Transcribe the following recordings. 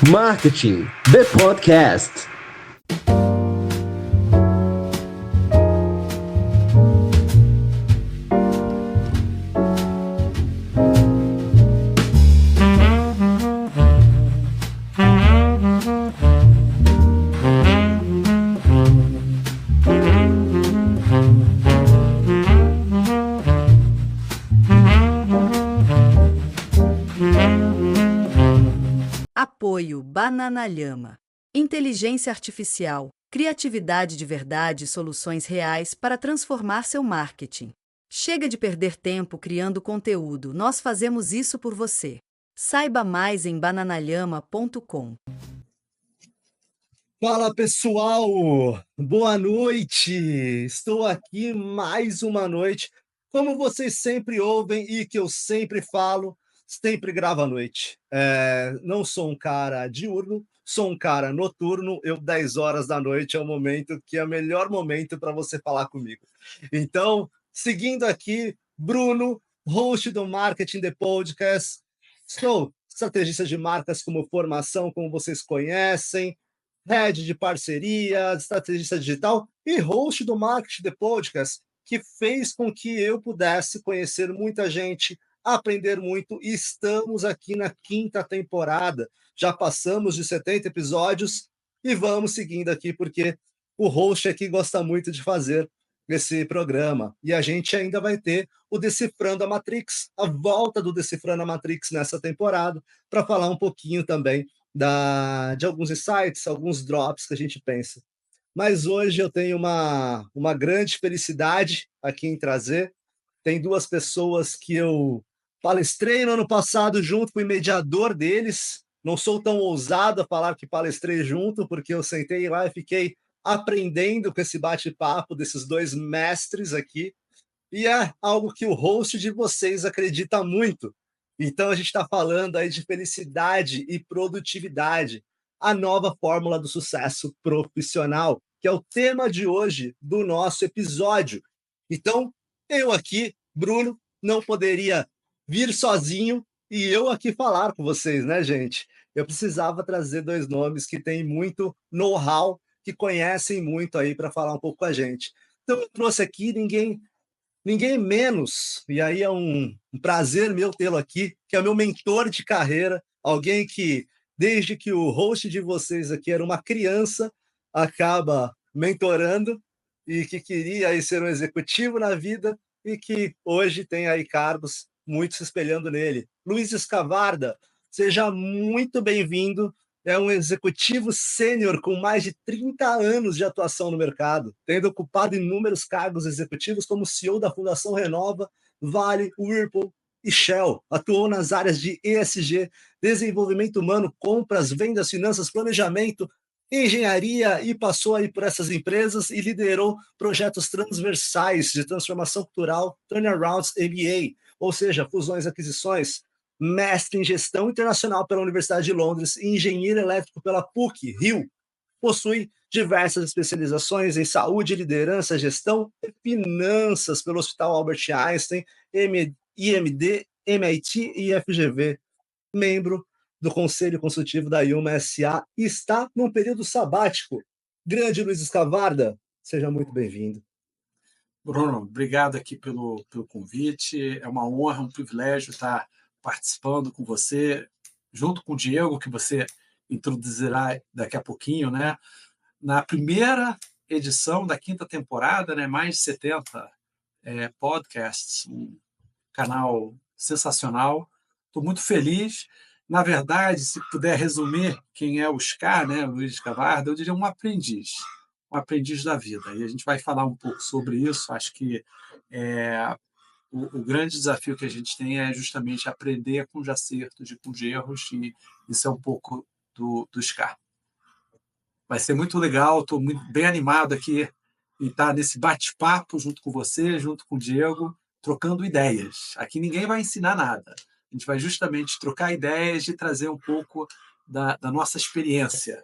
Marketing, the podcast. Apoio Bananalhama. Inteligência artificial, criatividade de verdade e soluções reais para transformar seu marketing. Chega de perder tempo criando conteúdo, nós fazemos isso por você. Saiba mais em bananalhama.com. Fala pessoal, boa noite! Estou aqui mais uma noite, como vocês sempre ouvem e que eu sempre falo, sempre gravo à noite. Não sou um cara diurno, sou um cara noturno, 10 horas da noite é o momento que é o melhor momento para você falar comigo. Então, seguindo aqui, Bruno, host do Marketing The Podcast, sou estrategista de marcas como formação, como vocês conhecem, head de parceria, estrategista digital e host do Marketing The Podcast, que fez com que eu pudesse conhecer muita gente, aprender muito, e estamos aqui na 5ª temporada. Já passamos de 70 episódios e vamos seguindo aqui, porque o host aqui gosta muito de fazer esse programa. E a gente ainda vai ter o Decifrando a Matrix, a volta do Decifrando a Matrix nessa temporada, para falar um pouquinho também de alguns insights, alguns drops que a gente pensa. Mas hoje eu tenho uma grande felicidade aqui em trazer. Tem duas pessoas que eu palestrei no ano passado junto com o mediador deles. Não sou tão ousado a falar que palestrei junto, porque eu sentei lá e fiquei aprendendo com esse bate-papo desses dois mestres aqui. E é algo que o host de vocês acredita muito. Então, a gente está falando aí de felicidade e produtividade, a nova fórmula do sucesso profissional, que é o tema de hoje do nosso episódio. Então, eu aqui, Bruno, não poderia vir sozinho e eu aqui falar com vocês, né, gente? Eu precisava trazer dois nomes que têm muito know-how, que conhecem muito aí para falar um pouco com a gente. Então, eu trouxe aqui ninguém menos, e aí é um prazer meu tê-lo aqui, que é o meu mentor de carreira, alguém que, desde que o host de vocês aqui era uma criança, acaba mentorando e que queria aí ser um executivo na vida e que hoje tem aí cargos muito se espelhando nele. Luiz Escavarda, seja muito bem-vindo. É um executivo sênior com mais de 30 anos de atuação no mercado, tendo ocupado inúmeros cargos executivos como CEO da Fundação Renova, Vale, Whirlpool e Shell. Atuou nas áreas de ESG, desenvolvimento humano, compras, vendas, finanças, planejamento, engenharia e passou aí por essas empresas e liderou projetos transversais de transformação cultural, turnarounds MBA, ou seja, fusões e aquisições, mestre em gestão internacional pela Universidade de Londres e engenheiro elétrico pela PUC, Rio. Possui diversas especializações em saúde, liderança, gestão e finanças pelo Hospital Albert Einstein, IMD, MIT e FGV. Membro do Conselho Consultivo da Yuma SA e está num período sabático. Grande Luiz Escavarda, seja muito bem-vindo. Bruno, obrigado aqui pelo convite. É uma honra, um privilégio estar participando com você, junto com o Diego, que você introduzirá daqui a pouquinho, né? Na primeira edição da 5ª temporada, né? Mais de 70 podcasts, um canal sensacional. Estou muito feliz. Na verdade, se puder resumir quem é o Scar, né? Luiz Escavarda, eu diria um aprendiz da vida. E a gente vai falar um pouco sobre isso. Acho que o grande desafio que a gente tem é justamente aprender com os acertos e com os erros, e isso é um pouco do Scar. Vai ser muito legal, estou muito bem animado aqui em estar nesse bate-papo junto com você, junto com o Diego, trocando ideias. Aqui ninguém vai ensinar nada. A gente vai justamente trocar ideias e trazer um pouco da nossa experiência.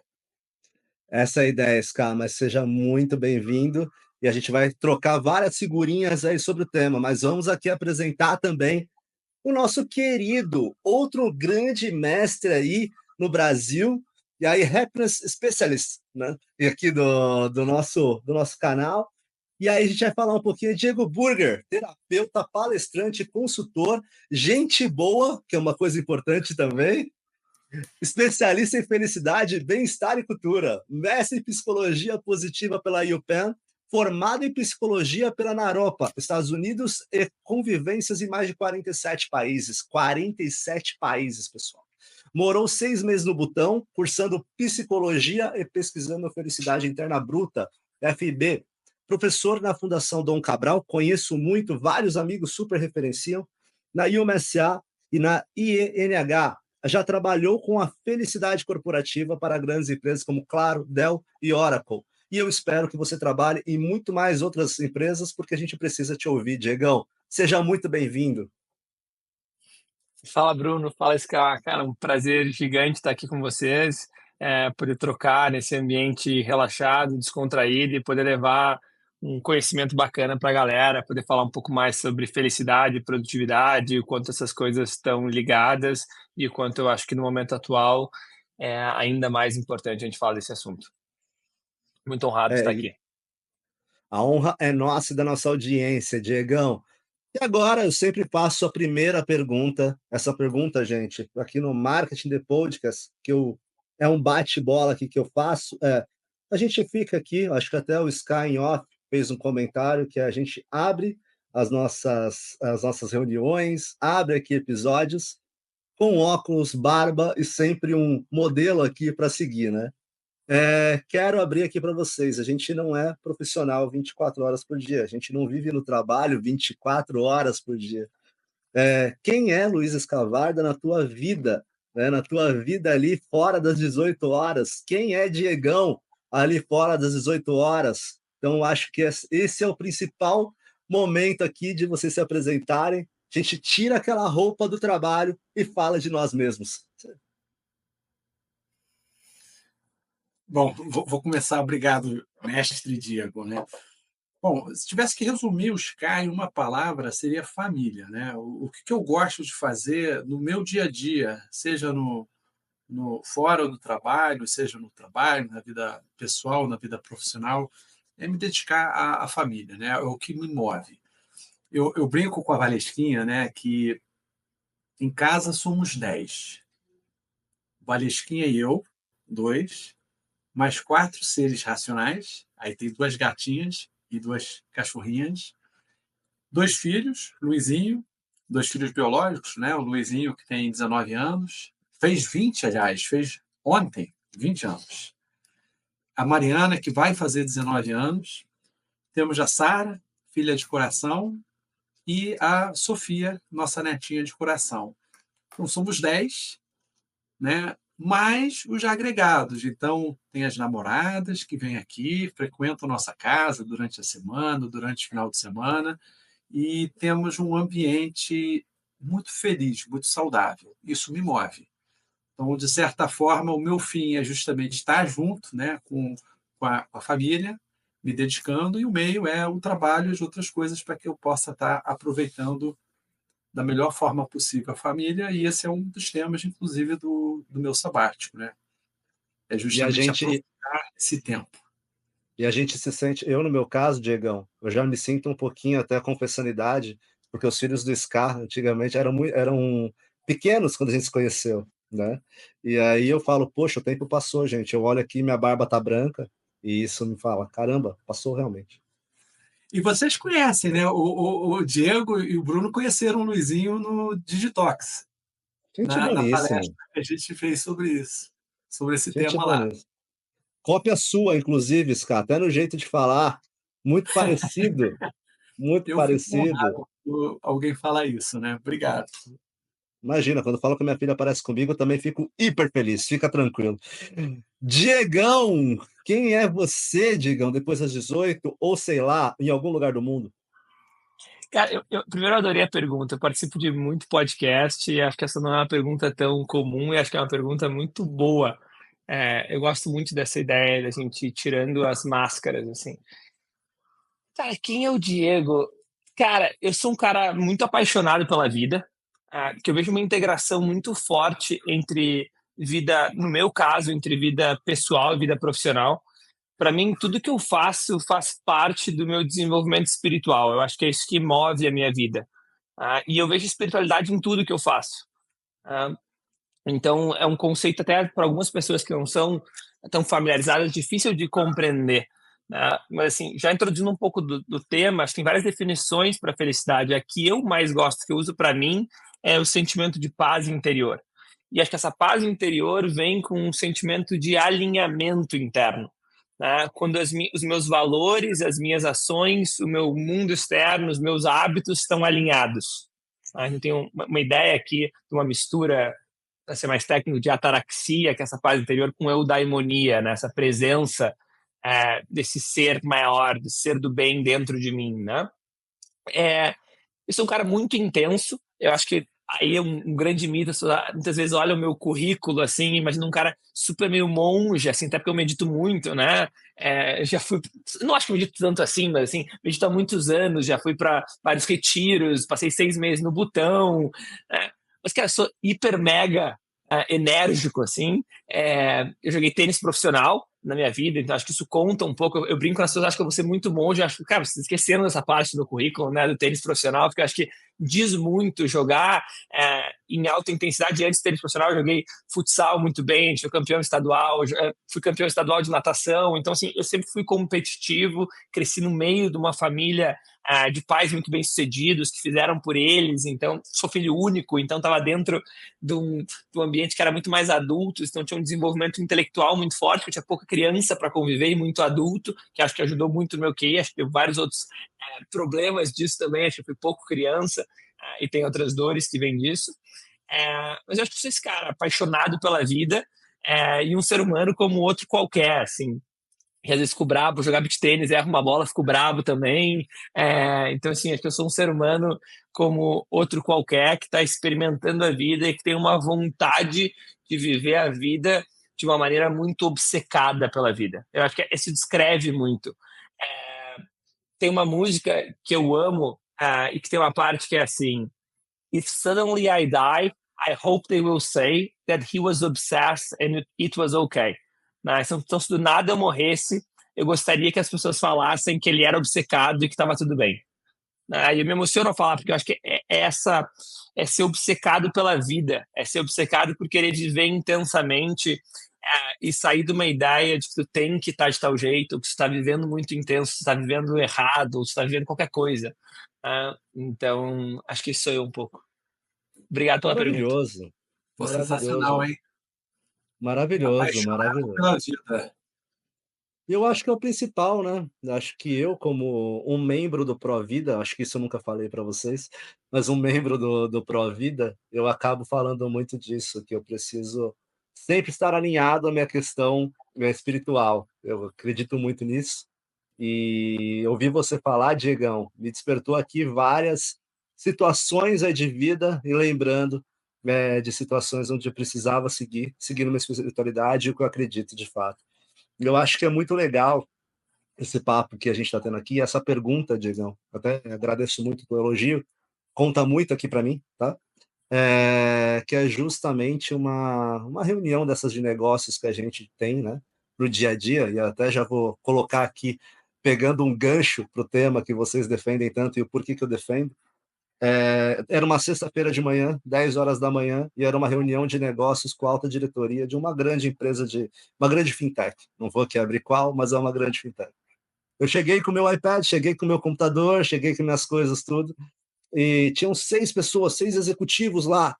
Essa é a ideia, Scar, mas seja muito bem-vindo. E a gente vai trocar várias figurinhas aí sobre o tema, mas vamos aqui apresentar também o nosso querido, outro grande mestre aí no Brasil, e aí Happiness Specialist, né? E aqui do nosso canal. E aí a gente vai falar um pouquinho de Diego Burger, terapeuta, palestrante, consultor, gente boa, que é uma coisa importante também, especialista em felicidade, bem-estar e cultura, mestre em psicologia positiva pela UPenn, formado em psicologia pela Naropa, Estados Unidos, e convivências em mais de 47 países. 47 países, pessoal. Morou 6 meses no Butão, cursando psicologia e pesquisando felicidade interna bruta, FIB. Professor na Fundação Dom Cabral, conheço muito, vários amigos super referenciam, na UMSA e na IENH. Já trabalhou com a felicidade corporativa para grandes empresas como Claro, Dell e Oracle. E eu espero que você trabalhe em muito mais outras empresas, porque a gente precisa te ouvir, Diegão. Seja muito bem-vindo. Fala, Bruno. Fala, Scar. Cara, um prazer gigante estar aqui com vocês, poder trocar nesse ambiente relaxado, descontraído e poder levar um conhecimento bacana para a galera, poder falar um pouco mais sobre felicidade, produtividade, o quanto essas coisas estão ligadas e o quanto eu acho que no momento atual é ainda mais importante a gente falar desse assunto. Muito honrado de estar aqui. A honra é nossa e da nossa audiência, Diegão. E agora eu sempre passo a primeira pergunta. Essa pergunta, gente, aqui no Marketing The Podcast, é um bate-bola aqui que eu faço. A gente fica aqui, acho que até o Sky em off fez um comentário que a gente abre as nossas reuniões, abre aqui episódios com óculos, barba e sempre um modelo aqui para seguir, né? Quero abrir aqui para vocês. A gente não é profissional 24 horas por dia. A gente não vive no trabalho 24 horas por dia. Quem é Luiz Escavarda na tua vida? Né? Na tua vida ali fora das 18 horas? Quem é Diegão ali fora das 18 horas? Então, acho que esse é o principal momento aqui de vocês se apresentarem. A gente tira aquela roupa do trabalho e fala de nós mesmos. Bom, vou começar. Obrigado, mestre Diego, né? Bom, se tivesse que resumir o Sky em uma palavra, seria família, né? O que eu gosto de fazer no meu dia a dia, seja fora do trabalho, seja no trabalho, na vida pessoal, na vida profissional, é me dedicar à família, né? É o que me move. Eu brinco com a Valesquinha, né, que em casa somos 10. Valesquinha e eu, 2, mais 4 seres racionais, aí tem 2 gatinhas e 2 cachorrinhas, 2 filhos, Luizinho, 2 filhos biológicos, né? O Luizinho, que tem 19 anos, fez 20, aliás, fez ontem 20 anos. A Mariana, que vai fazer 19 anos. Temos a Sara, filha de coração, e a Sofia, nossa netinha de coração. Então, somos 10, né? Mais os agregados. Então, tem as namoradas que vêm aqui, frequentam nossa casa durante a semana, durante o final de semana, e temos um ambiente muito feliz, muito saudável. Isso me move. Então, de certa forma, o meu fim é justamente estar junto, né, com a família, me dedicando, e o meio é o trabalho e as outras coisas para que eu possa estar aproveitando da melhor forma possível a família, e esse é um dos temas, inclusive, do meu sabático, né? É justamente aproveitar esse tempo. E a gente se sente, eu no meu caso, Diegão, eu já me sinto um pouquinho até com personalidade, porque os filhos do Scar antigamente eram pequenos quando a gente se conheceu, né? E aí eu falo, poxa, o tempo passou, gente. Eu olho aqui, minha barba tá branca, e isso me fala, caramba, passou realmente. E vocês conhecem, né? O Diego e o Bruno conheceram o Luizinho no Digitox, Gente na boníssimo. palestra que a gente fez sobre isso, sobre esse Gente tema lá. boníssimo. Cópia sua, inclusive, Scar, até no jeito de falar, muito parecido, muito Eu fico parecido. honrado por alguém falar isso, né? Obrigado. Imagina, quando falo que minha filha aparece comigo, eu também fico hiper feliz, fica tranquilo. Diegão, quem é você, Diegão, depois das 18, ou sei lá, em algum lugar do mundo? Cara, primeiro eu adorei a pergunta. Eu participo de muito podcast e acho que essa não é uma pergunta tão comum e acho que é uma pergunta muito boa. Eu gosto muito dessa ideia da gente ir tirando as máscaras, assim. Cara, quem é o Diego? Cara, eu sou um cara muito apaixonado pela vida, que eu vejo uma integração muito forte entre vida, no meu caso, entre vida pessoal e vida profissional. Para mim, tudo que eu faço faz parte do meu desenvolvimento espiritual. Eu acho que é isso que move a minha vida. E eu vejo espiritualidade em tudo que eu faço. Ah, então, é um conceito até para algumas pessoas que não são tão familiarizadas, difícil de compreender, né? Mas, assim, já introduzindo um pouco do tema, acho que tem várias definições para felicidade. A que eu mais gosto, que eu uso para mim, é o sentimento de paz interior. E acho que essa paz interior vem com um sentimento de alinhamento interno, né? Quando os meus valores, as minhas ações, o meu mundo externo, os meus hábitos estão alinhados. A gente tem uma ideia aqui de uma mistura, para ser mais técnico, de ataraxia, que é essa paz interior, com eudaimonia, né? Essa presença desse ser maior, do ser do bem dentro de mim, né? Eu sou um cara muito intenso. Eu acho que aí é um grande mito. Muitas vezes olha o meu currículo assim, imagina um cara super meio monge, assim, até porque eu medito muito, né? Já fui, não acho que medito tanto assim, mas assim, medito há muitos anos, já fui para vários retiros, passei 6 meses no Butão, né? Mas, cara, eu sou hiper mega enérgico, assim. Eu joguei tênis profissional na minha vida, então acho que isso conta um pouco. Eu brinco com as pessoas, acho que eu vou ser muito monge, acho que, cara, vocês esqueceram dessa parte do currículo, né, do tênis profissional, porque eu acho que diz muito jogar em alta intensidade. Antes do tênis profissional, eu joguei futsal muito bem, fui campeão estadual, fui campeão estadual de natação, então, assim, eu sempre fui competitivo, cresci no meio de uma família de pais muito bem-sucedidos, que fizeram por eles, então, sou filho único, então estava dentro de um ambiente que era muito mais adulto, então tinha um desenvolvimento intelectual muito forte, porque eu tinha pouca criança para conviver e muito adulto, que acho que ajudou muito no meu QI. Acho que teve vários outros problemas disso também, acho que eu fui pouco criança e tem outras dores que vêm disso. Mas eu acho que sou esse cara apaixonado pela vida e um ser humano como outro qualquer, assim. E às vezes fico brabo, jogar beach tênis, erro uma bola, fico brabo também. Então, assim, acho que eu sou um ser humano como outro qualquer, que está experimentando a vida e que tem uma vontade de viver a vida de uma maneira muito obcecada pela vida. Eu acho que isso descreve muito. Tem uma música que eu amo e que tem uma parte que é assim: If suddenly I die, I hope they will say that he was obsessed and it was okay. Né? Então, se do nada eu morresse, eu gostaria que as pessoas falassem que ele era obcecado e que estava tudo bem. E eu me emociono a falar, porque eu acho que é ser obcecado pela vida, é ser obcecado por querer viver intensamente e sair de uma ideia de que tu tem que estar de tal jeito, ou que tu está vivendo muito intenso, tu está vivendo errado, ou tu está vivendo qualquer coisa. Então, acho que isso sou eu um pouco. Obrigado pela pergunta. Maravilhoso, Pô, sensacional, maravilhoso, hein? maravilhoso, Apaixonado maravilhoso. pela vida. Eu acho que é o principal, né? Acho que eu, como um membro do Provida, acho que isso eu nunca falei para vocês, mas um membro do Provida, eu acabo falando muito disso, que eu preciso sempre estar alinhado à minha questão espiritual. Eu acredito muito nisso. E ouvir você falar, Diegão, me despertou aqui várias situações aí de vida e lembrando de situações onde eu precisava seguir uma espiritualidade e o que eu acredito de fato. Eu acho que é muito legal esse papo que a gente está tendo aqui, essa pergunta, Diegão. Até agradeço muito pelo elogio, conta muito aqui para mim, tá? Que é justamente uma reunião dessas de negócios que a gente tem, né, para o dia a dia, e até já vou colocar aqui, pegando um gancho para o tema que vocês defendem tanto e o porquê que eu defendo. Era uma sexta-feira de manhã, 10 horas da manhã, e era uma reunião de negócios com a alta diretoria de uma grande empresa, uma grande fintech. Não vou aqui abrir qual, mas é uma grande fintech. Eu cheguei com o meu iPad, cheguei com o meu computador, cheguei com minhas coisas, tudo, e tinham 6 pessoas, 6 executivos lá,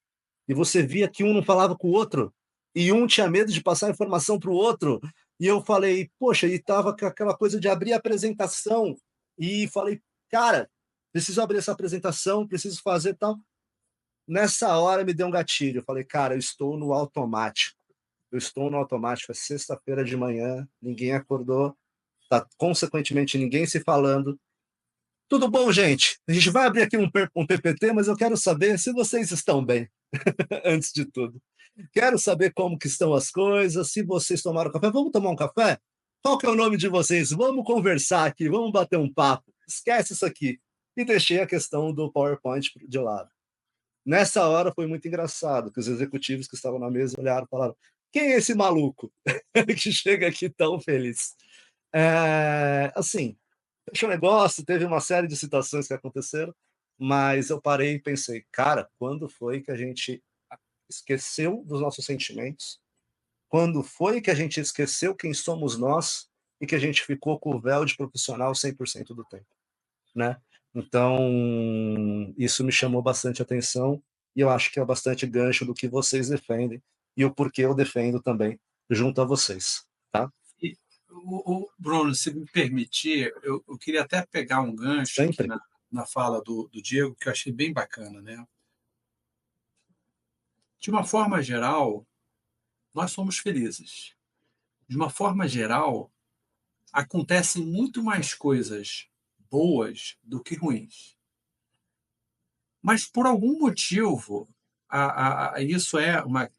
e você via que um não falava com o outro, e um tinha medo de passar informação para o outro, e eu falei, poxa, e estava com aquela coisa de abrir a apresentação, e falei, cara, preciso abrir essa apresentação, preciso fazer tal. Nessa hora me deu um gatilho, eu falei, cara, eu estou no automático, é sexta-feira de manhã, ninguém acordou, tá consequentemente ninguém se falando. Tudo bom, gente? A gente vai abrir aqui um PPT, mas eu quero saber se vocês estão bem, antes de tudo. Quero saber como que estão as coisas, se vocês tomaram café. Vamos tomar um café? Qual que é o nome de vocês? Vamos conversar aqui, vamos bater um papo. Esquece isso aqui. E deixei a questão do PowerPoint de lado. Nessa hora foi muito engraçado, que os executivos que estavam na mesa olharam e falaram: quem é esse maluco que chega aqui tão feliz? Assim, fechou o negócio, teve uma série de situações que aconteceram, mas eu parei e pensei, cara, quando foi que a gente esqueceu dos nossos sentimentos? Quando foi que a gente esqueceu quem somos nós e que a gente ficou com o véu de profissional 100% do tempo, né? Então, isso me chamou bastante atenção e eu acho que é bastante gancho do que vocês defendem e o porquê eu defendo também junto a vocês, tá? E, Bruno, se me permitir, eu queria até pegar um gancho aqui Sempre. na fala do Diego, que eu achei bem bacana, né? De uma forma geral, nós somos felizes. De uma forma geral, acontecem muito mais coisas boas do que ruins. Mas, por algum motivo, isso é uma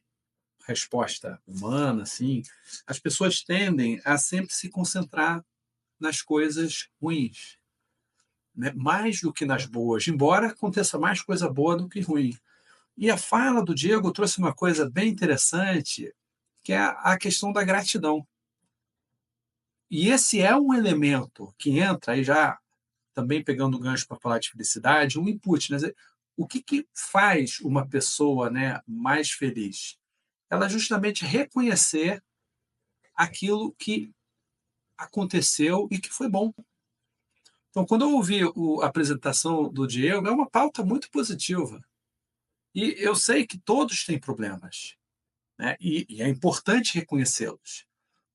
resposta humana, assim, as pessoas tendem a sempre se concentrar nas coisas ruins, né? Mais do que nas boas, embora aconteça mais coisa boa do que ruim. E a fala do Diego trouxe uma coisa bem interessante, que é a questão da gratidão. E esse é um elemento que entra, aí já também pegando o gancho para falar de felicidade, um input. Né? O que faz uma pessoa, né, mais feliz? Ela justamente reconhecer aquilo que aconteceu e que foi bom. Então, quando eu ouvi a apresentação do Diego, é uma pauta muito positiva. E eu sei que todos têm problemas, né? E é importante reconhecê-los.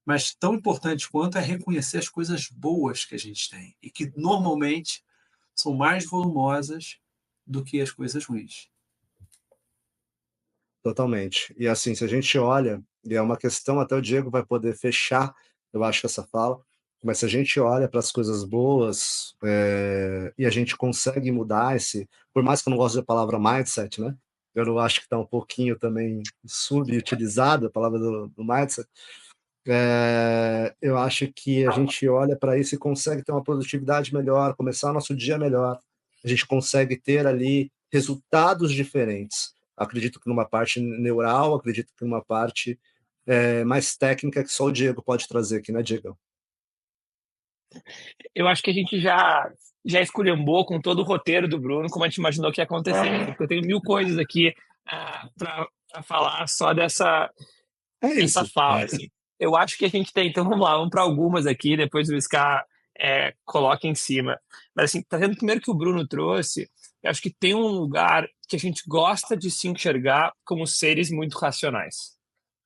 Mas tão importante quanto é reconhecer as coisas boas que a gente tem e que normalmente são mais volumosas do que as coisas ruins. Totalmente. E assim, se a gente olha, e é uma questão, até o Diego vai poder fechar, eu acho, essa fala, mas se a gente olha para as coisas boas, e a gente consegue mudar por mais que eu não goste da palavra mindset, né? Eu não acho que está um pouquinho também subutilizada a palavra do mindset. Eu acho que a gente olha para isso e consegue ter uma produtividade melhor, começar o nosso dia melhor, a gente consegue ter ali resultados diferentes. Acredito que numa parte neural, acredito que numa parte mais técnica que só o Diego pode trazer aqui, né, Diego? Eu acho que a gente já esculhambou com todo o roteiro do Bruno, como a gente imaginou que ia acontecer. Porque eu tenho mil coisas aqui para falar só dessa É essa isso. fala. Assim. Eu acho que a gente tem. Então vamos lá, vamos para algumas aqui, depois o Scar coloca em cima. Mas assim, tá vendo primeiro que o Bruno trouxe, eu acho que tem um lugar que a gente gosta de se enxergar como seres muito racionais.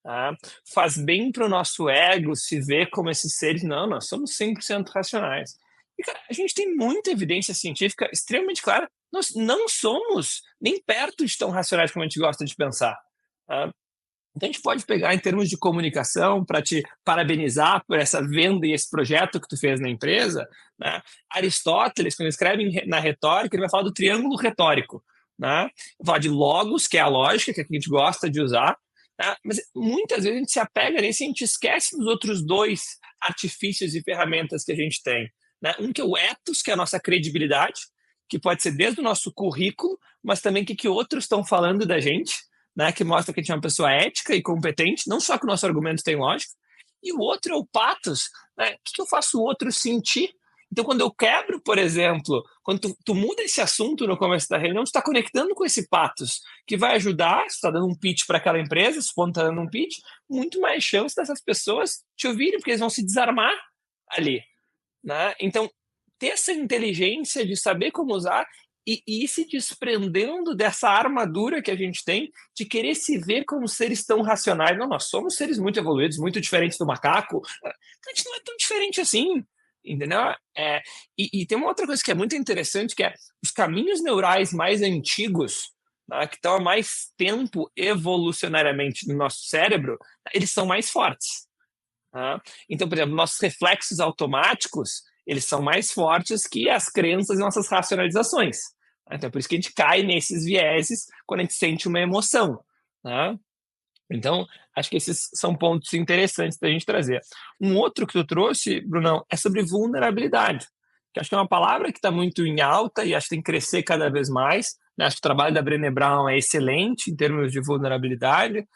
Tá? Faz bem para o nosso ego se ver como esses seres. Não, nós somos 100% racionais. E, cara, a gente tem muita evidência científica extremamente clara. Nós não somos nem perto de tão racionais como a gente gosta de pensar. Tá? Então, a gente pode pegar em termos de comunicação para te parabenizar por essa venda e esse projeto que tu fez na empresa. Né? Aristóteles, quando escreve na retórica, ele vai falar do triângulo retórico. Né? Vai falar de logos, que é a lógica que a gente gosta de usar, né? Mas muitas vezes a gente se apega nisso e a gente esquece dos outros dois artifícios e ferramentas que a gente tem. Né? Um que é o ethos, que é a nossa credibilidade, que pode ser desde o nosso currículo, mas também o que outros estão falando da gente, né? Que mostra que a gente é uma pessoa ética e competente, não só que o nosso argumento tem lógica. E o outro é o pathos, né? O que eu faço o outro sentir? Então, quando eu quebro, por exemplo, quando tu muda esse assunto no começo da reunião, tu está conectando com esse pathos, que vai ajudar, se está dando um pitch para aquela empresa, se o está dando um pitch, muito mais chance dessas pessoas te ouvirem, porque eles vão se desarmar ali. Né? Então, ter essa inteligência de saber como usar e ir se desprendendo dessa armadura que a gente tem de querer se ver como seres tão racionais. Não, nós somos seres muito evoluídos, muito diferentes do macaco. A gente não é tão diferente assim, entendeu? E tem uma outra coisa que é muito interessante, que é os caminhos neurais mais antigos, né, que estão há mais tempo evolucionariamente no nosso cérebro, eles são mais fortes. Tá? Então, por exemplo, nossos reflexos automáticos, eles são mais fortes que as crenças e nossas racionalizações. Então, é por isso que a gente cai nesses vieses quando a gente sente uma emoção. Tá? Então, acho que esses são pontos interessantes da gente trazer. Um outro que tu trouxe, Brunão, é sobre vulnerabilidade, que acho que é uma palavra que está muito em alta e acho que tem que crescer cada vez mais, né? Acho que o trabalho da Brené Brown é excelente em termos de vulnerabilidade,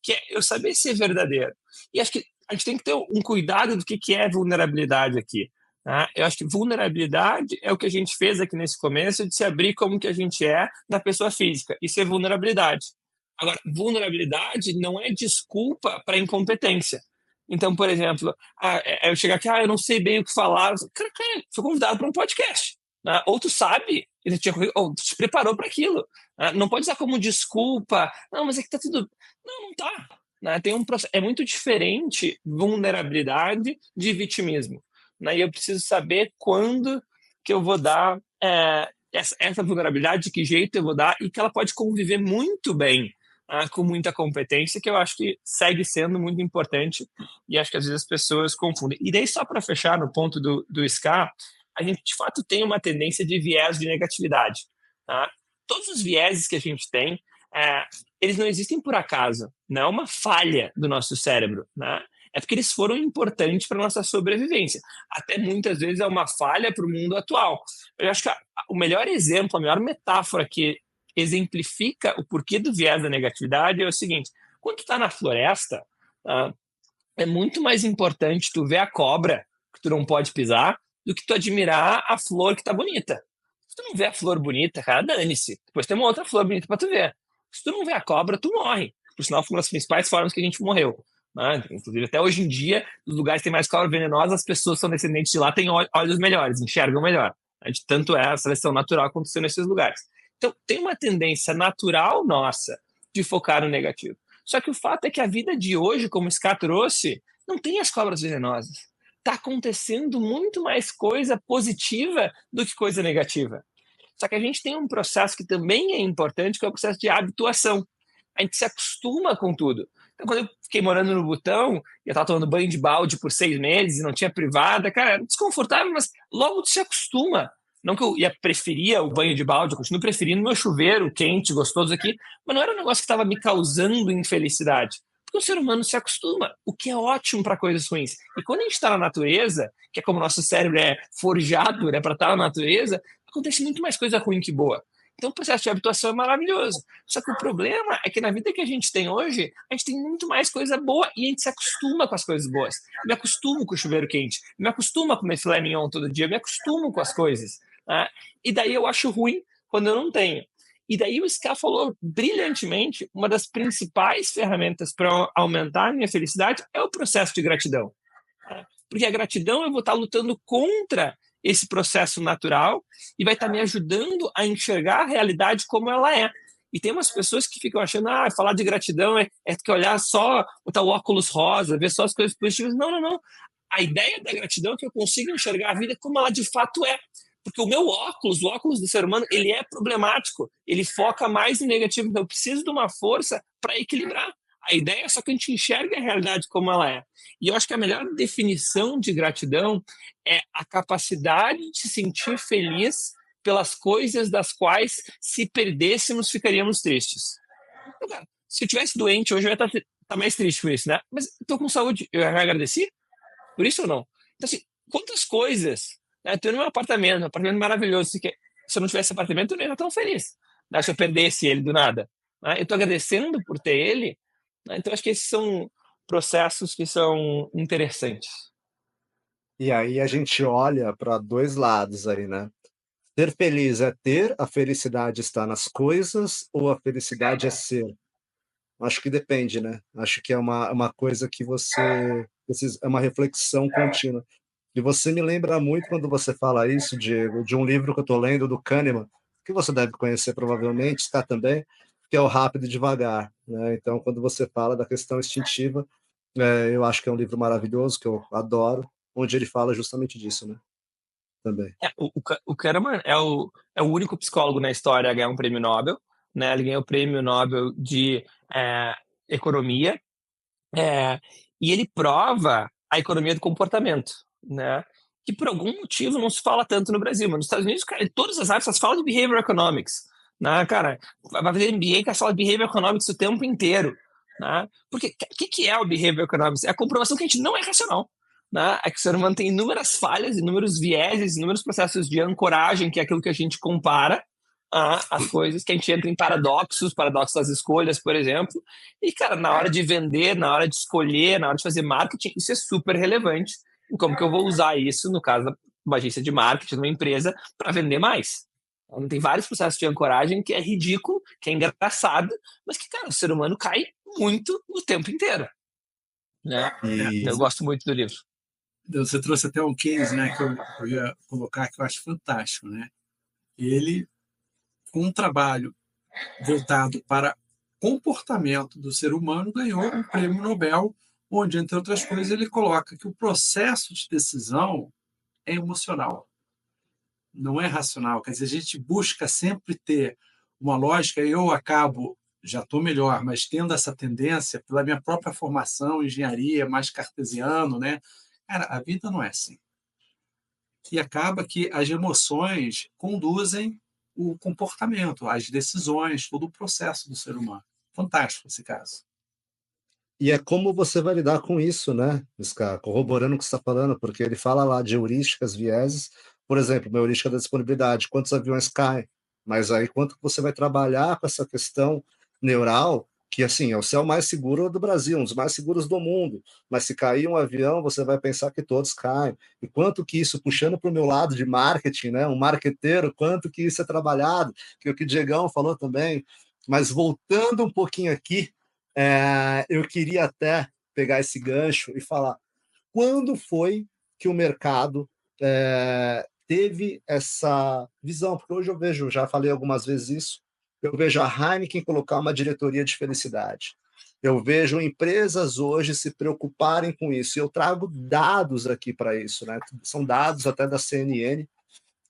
que é eu saber ser verdadeiro. E acho que a gente tem que ter um cuidado do que é vulnerabilidade aqui. Tá? Eu acho que vulnerabilidade é o que a gente fez aqui nesse começo, de se abrir como que a gente é na pessoa física. Isso é vulnerabilidade. Agora, vulnerabilidade não é desculpa para incompetência. Então, por exemplo, eu chegar aqui, eu não sei bem o que falar. Cara, foi convidado para um podcast. Né? Ou tu sabe, ou tu se preparou para aquilo. Né? Não pode usar como desculpa. Não, mas é que tá tudo... Não tá. Né? Tem um processo... É muito diferente vulnerabilidade de vitimismo. Né? E eu preciso saber quando que eu vou dar essa vulnerabilidade, de que jeito eu vou dar, e que ela pode conviver muito bem com muita competência, que eu acho que segue sendo muito importante, e acho que às vezes as pessoas confundem. E daí, só para fechar no ponto do SCA, a gente de fato tem uma tendência de viés de negatividade. Tá? Todos os vieses que a gente tem, eles não existem por acaso, não é uma falha do nosso cérebro, né? É porque eles foram importantes para a nossa sobrevivência. Até muitas vezes é uma falha para o mundo atual. Eu acho que o melhor exemplo, a melhor metáfora que exemplifica o porquê do viés da negatividade é o seguinte: quando tu está na floresta, é muito mais importante tu ver a cobra que tu não pode pisar do que tu admirar a flor que tá bonita. Se tu não vê a flor bonita, cara, dane-se. Depois tem uma outra flor bonita para tu ver. Se tu não vê a cobra, tu morre. Por sinal, foi uma das principais formas que a gente morreu. Né? Inclusive, até hoje em dia, nos lugares que tem mais cobra venenosa, as pessoas que são descendentes de lá têm olhos melhores, enxergam melhor. Tanto é a seleção natural que aconteceu nesses lugares. Então, tem uma tendência natural nossa de focar no negativo. Só que o fato é que a vida de hoje, como o Ska trouxe, não tem as cobras venenosas. Está acontecendo muito mais coisa positiva do que coisa negativa. Só que a gente tem um processo que também é importante, que é o processo de habituação. A gente se acostuma com tudo. Então, quando eu fiquei morando no Butão, eu estava tomando banho de balde por 6 meses e não tinha privada, cara, era desconfortável, mas logo tu se acostuma. Não que eu preferia o banho de balde, eu continuo preferindo meu chuveiro quente, gostoso aqui, mas não era um negócio que estava me causando infelicidade. Porque o ser humano se acostuma, o que é ótimo para coisas ruins. E quando a gente está na natureza, que é como o nosso cérebro é forjado, né, para estar na natureza, acontece muito mais coisa ruim que boa. Então o processo de habituação é maravilhoso. Só que o problema é que na vida que a gente tem hoje, a gente tem muito mais coisa boa e a gente se acostuma com as coisas boas. Eu me acostumo com o chuveiro quente, eu me acostumo a comer filé mignon todo dia, eu me acostumo com as coisas. Né? E daí eu acho ruim quando eu não tenho. E daí o Ska falou brilhantemente, uma das principais ferramentas para aumentar a minha felicidade é o processo de gratidão. Porque a gratidão eu vou estar lutando contra esse processo natural e vai estar me ajudando a enxergar a realidade como ela é. E tem umas pessoas que ficam achando, falar de gratidão é que olhar só o tal óculos rosa, ver só as coisas positivas. Não, não, não. A ideia da gratidão é que eu consiga enxergar a vida como ela de fato é. Porque o meu óculos, o óculos do ser humano, ele é problemático. Ele foca mais em negativo. Então eu preciso de uma força para equilibrar. A ideia é só que a gente enxergue a realidade como ela é. E eu acho que a melhor definição de gratidão é a capacidade de se sentir feliz pelas coisas das quais, se perdêssemos, ficaríamos tristes. Então, cara, se eu tivesse doente hoje, eu ia estar mais triste por isso, né? Mas estou com saúde, eu já agradeci por isso ou não? Então, assim, quantas coisas... Né? Eu tenho um apartamento maravilhoso. Se eu não tivesse apartamento, eu não ia estar tão feliz. Né? Se eu perdesse ele do nada. Né? Eu estou agradecendo por ter ele. Né? Então, acho que esses são processos que são interessantes. E aí a gente olha para dois lados aí, né? Ser feliz é ter, a felicidade está nas coisas, ou a felicidade é ser? Acho que depende, né? Acho que é uma coisa que você precisa, é uma reflexão contínua. E você me lembra muito quando você fala isso, Diego, de um livro que eu estou lendo do Kahneman, que você deve conhecer provavelmente, está também, que é o Rápido e Devagar. Né? Então, quando você fala da questão instintiva, eu acho que é um livro maravilhoso, que eu adoro, onde ele fala justamente disso, né? Também. O Kahneman é o único psicólogo na história a ganhar um prêmio Nobel. Né? Ele ganhou o prêmio Nobel de economia, e ele prova a economia do comportamento, né? Que por algum motivo não se fala tanto no Brasil, mas nos Estados Unidos, cara, em todas as áreas, falam de behavior economics, né? Cara, vai fazer MBA que fala de behavior economics o tempo inteiro, né? Porque o que é o behavior economics? É a comprovação que a gente não é racional, né? É que o ser humano tem inúmeras falhas, inúmeros vieses, inúmeros processos de ancoragem, que é aquilo que a gente compara, as coisas, que a gente entra em paradoxos das escolhas, por exemplo. E, cara, na hora de vender, na hora de escolher, na hora de fazer marketing, isso é super relevante. E como que eu vou usar isso, no caso de uma agência de marketing, de uma empresa, para vender mais? Então, tem vários processos de ancoragem que é ridículo, que é engraçado, mas que, cara, o ser humano cai muito o tempo inteiro. Né? E Eu gosto muito do livro. Você trouxe até um case, né, que eu ia colocar, que eu acho fantástico, né? Ele, com um trabalho voltado para comportamento do ser humano, ganhou um prêmio Nobel, onde, entre outras coisas, ele coloca que o processo de decisão é emocional, não é racional. Quer dizer, a gente busca sempre ter uma lógica. Eu acabo, já estou melhor, mas tendo essa tendência, pela minha própria formação, engenharia, mais cartesiano, né? Cara, a vida não é assim. E acaba que as emoções conduzem o comportamento, as decisões, todo o processo do ser humano. Fantástico esse caso. E é como você vai lidar com isso, né, Scar? Corroborando o que você está falando, porque ele fala lá de heurísticas, vieses, por exemplo, uma heurística da disponibilidade, quantos aviões caem, mas aí quanto você vai trabalhar com essa questão neural, que assim, é o céu mais seguro do Brasil, um dos mais seguros do mundo, mas se cair um avião, você vai pensar que todos caem. E quanto que isso, puxando para o meu lado de marketing, né, um marqueteiro, quanto que isso é trabalhado, que é o que o Diegão falou também, mas voltando um pouquinho aqui, eu queria até pegar esse gancho e falar quando foi que o mercado teve essa visão, porque hoje eu vejo, já falei algumas vezes isso, eu vejo a Heineken colocar uma diretoria de felicidade. Eu vejo empresas hoje se preocuparem com isso. E eu trago dados aqui para isso, né? São dados até da CNN,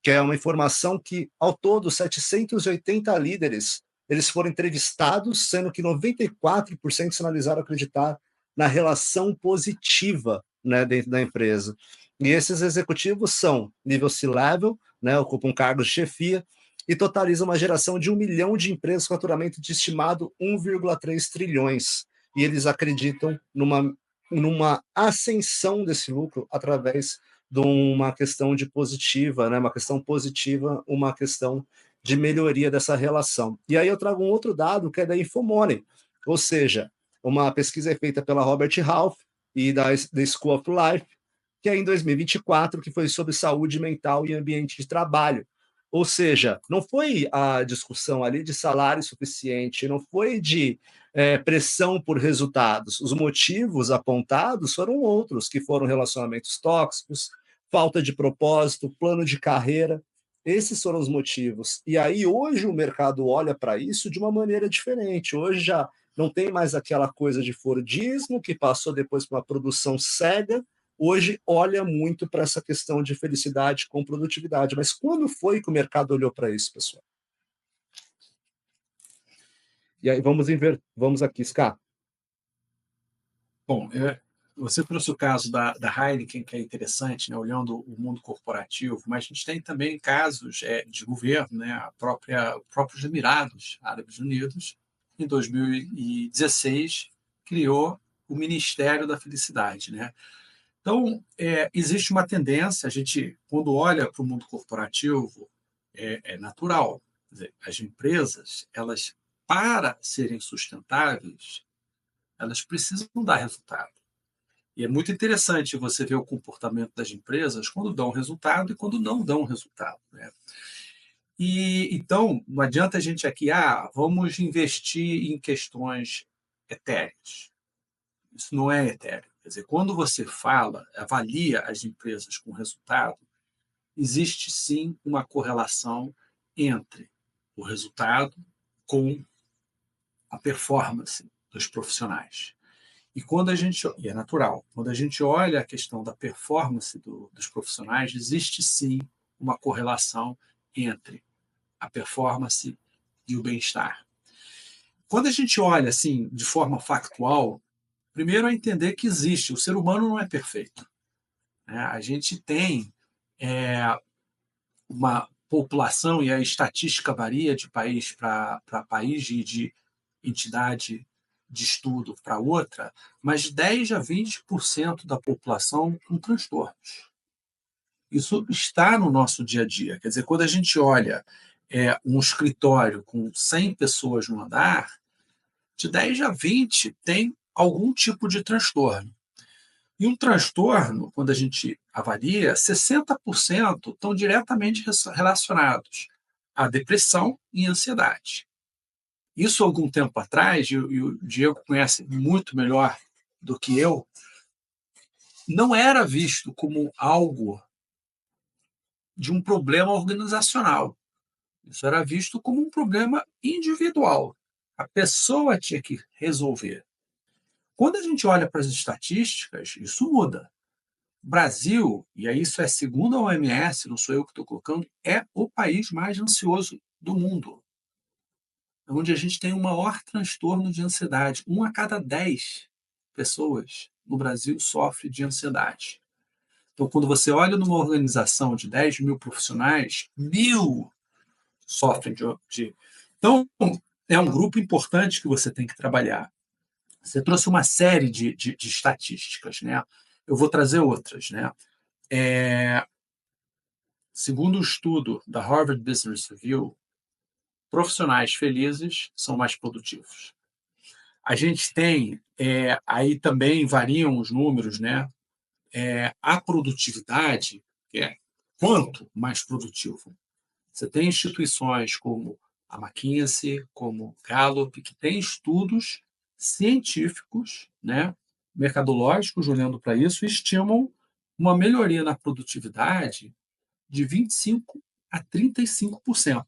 que é uma informação que, ao todo, 780 líderes eles foram entrevistados, sendo que 94% sinalizaram acreditar na relação positiva, né, dentro da empresa. E esses executivos são nível C-level, né, ocupam cargos de chefia, e totalizam uma geração de 1 milhão de empresas com faturamento de estimado 1,3 trilhões. E eles acreditam numa ascensão desse lucro através de uma questão de positiva, né? Uma questão positiva, uma questão de melhoria dessa relação. E aí eu trago um outro dado que é da Infomoney, ou seja, uma pesquisa feita pela Robert Half e da School of Life, que é em 2024, que foi sobre saúde mental e ambiente de trabalho. Ou seja, não foi a discussão ali de salário suficiente, não foi de pressão por resultados. Os motivos apontados foram outros, que foram relacionamentos tóxicos, falta de propósito, plano de carreira. Esses foram os motivos. E aí, hoje, o mercado olha para isso de uma maneira diferente. Hoje já não tem mais aquela coisa de Fordismo, que passou depois para uma produção cega. Hoje olha muito para essa questão de felicidade com produtividade. Mas quando foi que o mercado olhou para isso, pessoal? E aí vamos aqui, Scar. Bom, você trouxe o caso da Heineken, que é interessante, né, olhando o mundo corporativo, mas a gente tem também casos de governo, né, os próprios Emirados Árabes Unidos, em 2016, criou o Ministério da Felicidade. Né? Então, existe uma tendência, a gente, quando olha para o mundo corporativo, é natural. Quer dizer, as empresas, elas, para serem sustentáveis, elas precisam dar resultado. E é muito interessante você ver o comportamento das empresas quando dão resultado e quando não dão resultado. Né? E então, não adianta a gente aqui, vamos investir em questões etéreas. Isso não é etéreo. Quer dizer, quando você avalia as empresas com resultado, existe sim uma correlação entre o resultado com a performance dos profissionais. E é natural, quando a gente olha a questão da performance dos profissionais, existe sim uma correlação entre a performance e o bem-estar. Quando a gente olha assim de forma factual, primeiro é entender que existe, o ser humano não é perfeito. Né? A gente tem uma população, e a estatística varia de país para país e de entidade de estudo para outra, mas 10 a 20% da população com transtornos. Isso está no nosso dia a dia. Quer dizer, quando a gente olha um escritório com 100 pessoas no andar, de 10 a 20 tem algum tipo de transtorno. E um transtorno, quando a gente avalia, 60% estão diretamente relacionados à depressão e ansiedade. Isso, algum tempo atrás, e o Diego conhece muito melhor do que eu, não era visto como algo de um problema organizacional. Isso era visto como um problema individual. A pessoa tinha que resolver. Quando a gente olha para as estatísticas, isso muda. O Brasil, e aí isso é segundo a OMS, não sou eu que estou colocando, é o país mais ansioso do mundo. Onde a gente tem o maior transtorno de ansiedade. 1 a cada 10 pessoas no Brasil sofre de ansiedade. Então, quando você olha numa organização de 10 mil profissionais, 1.000 sofrem de... Então, é um grupo importante que você tem que trabalhar. Você trouxe uma série de estatísticas, né? Eu vou trazer outras, né? Segundo o estudo da Harvard Business Review, profissionais felizes são mais produtivos. A gente tem, aí também variam os números, né? A produtividade, que é quanto mais produtivo. Você tem instituições como a McKinsey, como Gallup, que têm estudos científicos, né, mercadológicos, olhando para isso, e estimam uma melhoria na produtividade de 25% a 35%.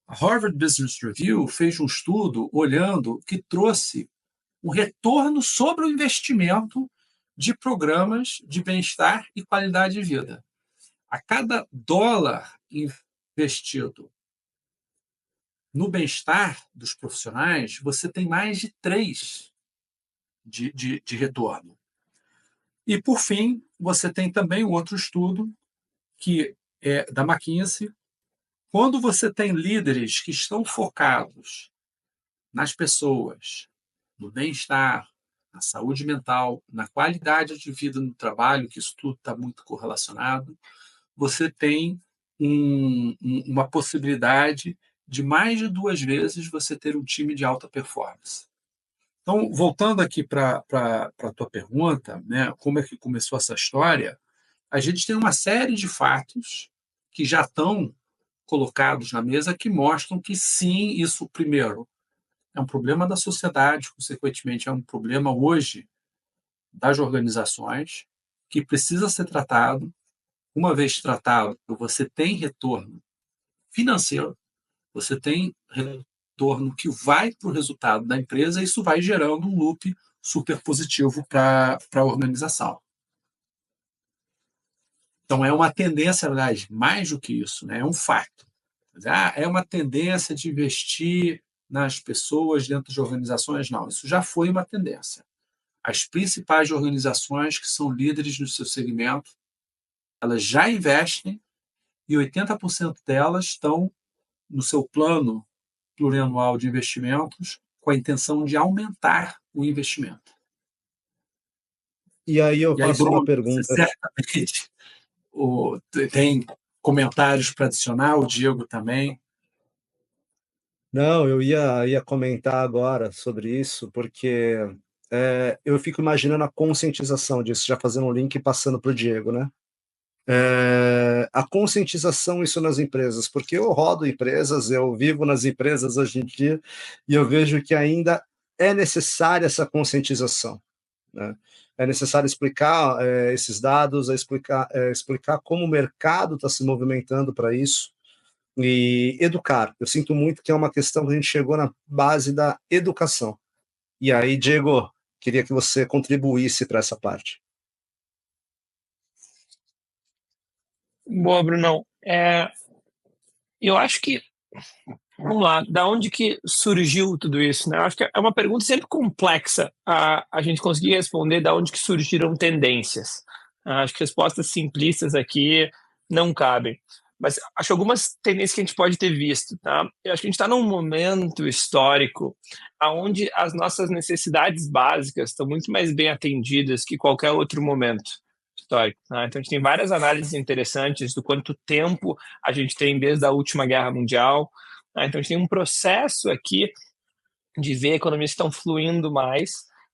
A Harvard Business Review fez um estudo olhando que trouxe um retorno sobre o investimento de programas de bem-estar e qualidade de vida. A cada dólar investido no bem-estar dos profissionais, você tem mais de 3 de retorno. E, por fim, você tem também um outro estudo, que é da McKinsey. Quando você tem líderes que estão focados nas pessoas, no bem-estar, na saúde mental, na qualidade de vida no trabalho, que isso tudo está muito correlacionado, você tem uma possibilidade de mais de 2 vezes você ter um time de alta performance. Então, voltando aqui para a tua pergunta, né, como é que começou essa história, a gente tem uma série de fatos que já estão colocados na mesa que mostram que, sim, isso, primeiro, é um problema da sociedade, consequentemente, é um problema hoje das organizações, que precisa ser tratado. Uma vez tratado, você tem retorno financeiro, você tem retorno que vai para o resultado da empresa, e isso vai gerando um loop super positivo para a organização. Então, é uma tendência, aliás, mais do que isso, né? É um fato. É uma tendência de investir nas pessoas dentro de organizações? Não, isso já foi uma tendência. As principais organizações que são líderes no seu segmento, elas já investem, e 80% delas estão no seu plano plurianual de investimentos com a intenção de aumentar o investimento. E aí eu faço Bruno, uma pergunta. você certamente tem comentários para adicionar, o Diego também. Não, eu ia comentar agora sobre isso, porque eu fico imaginando a conscientização disso, já fazendo um link e passando para o Diego, né? A conscientização, isso nas empresas, porque eu rodo empresas, eu vivo nas empresas hoje em dia, e eu vejo que ainda é necessária essa conscientização, né? É necessário explicar esses dados, explicar como o mercado está se movimentando para isso, e educar. Eu sinto muito que é uma questão que a gente chegou na base da educação. E aí, Diego, queria que você contribuísse para essa parte. Boa, Brunão. Eu acho que, vamos lá, da onde que surgiu tudo isso, né? Eu acho que é uma pergunta sempre complexa a gente conseguir responder da onde que surgiram tendências. Acho que respostas simplistas aqui não cabem. Mas acho algumas tendências que a gente pode ter visto, tá? Eu acho que a gente está num momento histórico onde as nossas necessidades básicas estão muito mais bem atendidas que qualquer outro momento. histórico. Tá? Então, a gente tem várias análises interessantes do quanto tempo a gente tem desde a última guerra mundial. Tá? Então, a gente tem um processo aqui de ver economias que estão fluindo mais,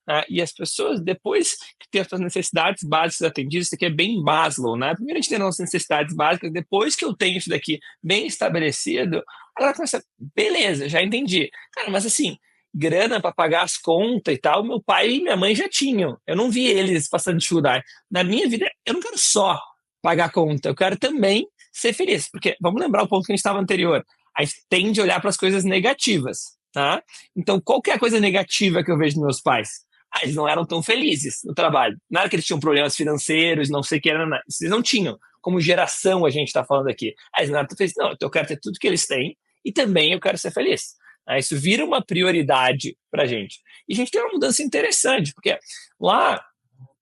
né? E as pessoas, depois que tem as suas necessidades básicas atendidas, isso aqui é bem Maslow, né? Primeiro a gente tem as nossas necessidades básicas, depois que eu tenho isso daqui bem estabelecido, agora começa, beleza, já entendi. Cara, mas assim, grana para pagar as contas e tal, meu pai e minha mãe já tinham. Eu não vi eles passando dificuldade. Na minha vida, eu não quero só pagar a conta, eu quero também ser feliz. Porque, vamos lembrar o ponto que a gente estava anterior, a gente tende a olhar para as coisas negativas. Tá? Então, qual que é a coisa negativa que eu vejo nos meus pais? Eles não eram tão felizes no trabalho. Não era que eles tinham problemas financeiros, não sei o que era. Eles não tinham. Como geração, a gente está falando aqui. Eles não eram tão felizes. Não, então eu quero ter tudo que eles têm e também eu quero ser feliz. Isso vira uma prioridade para a gente. E a gente tem uma mudança interessante, porque lá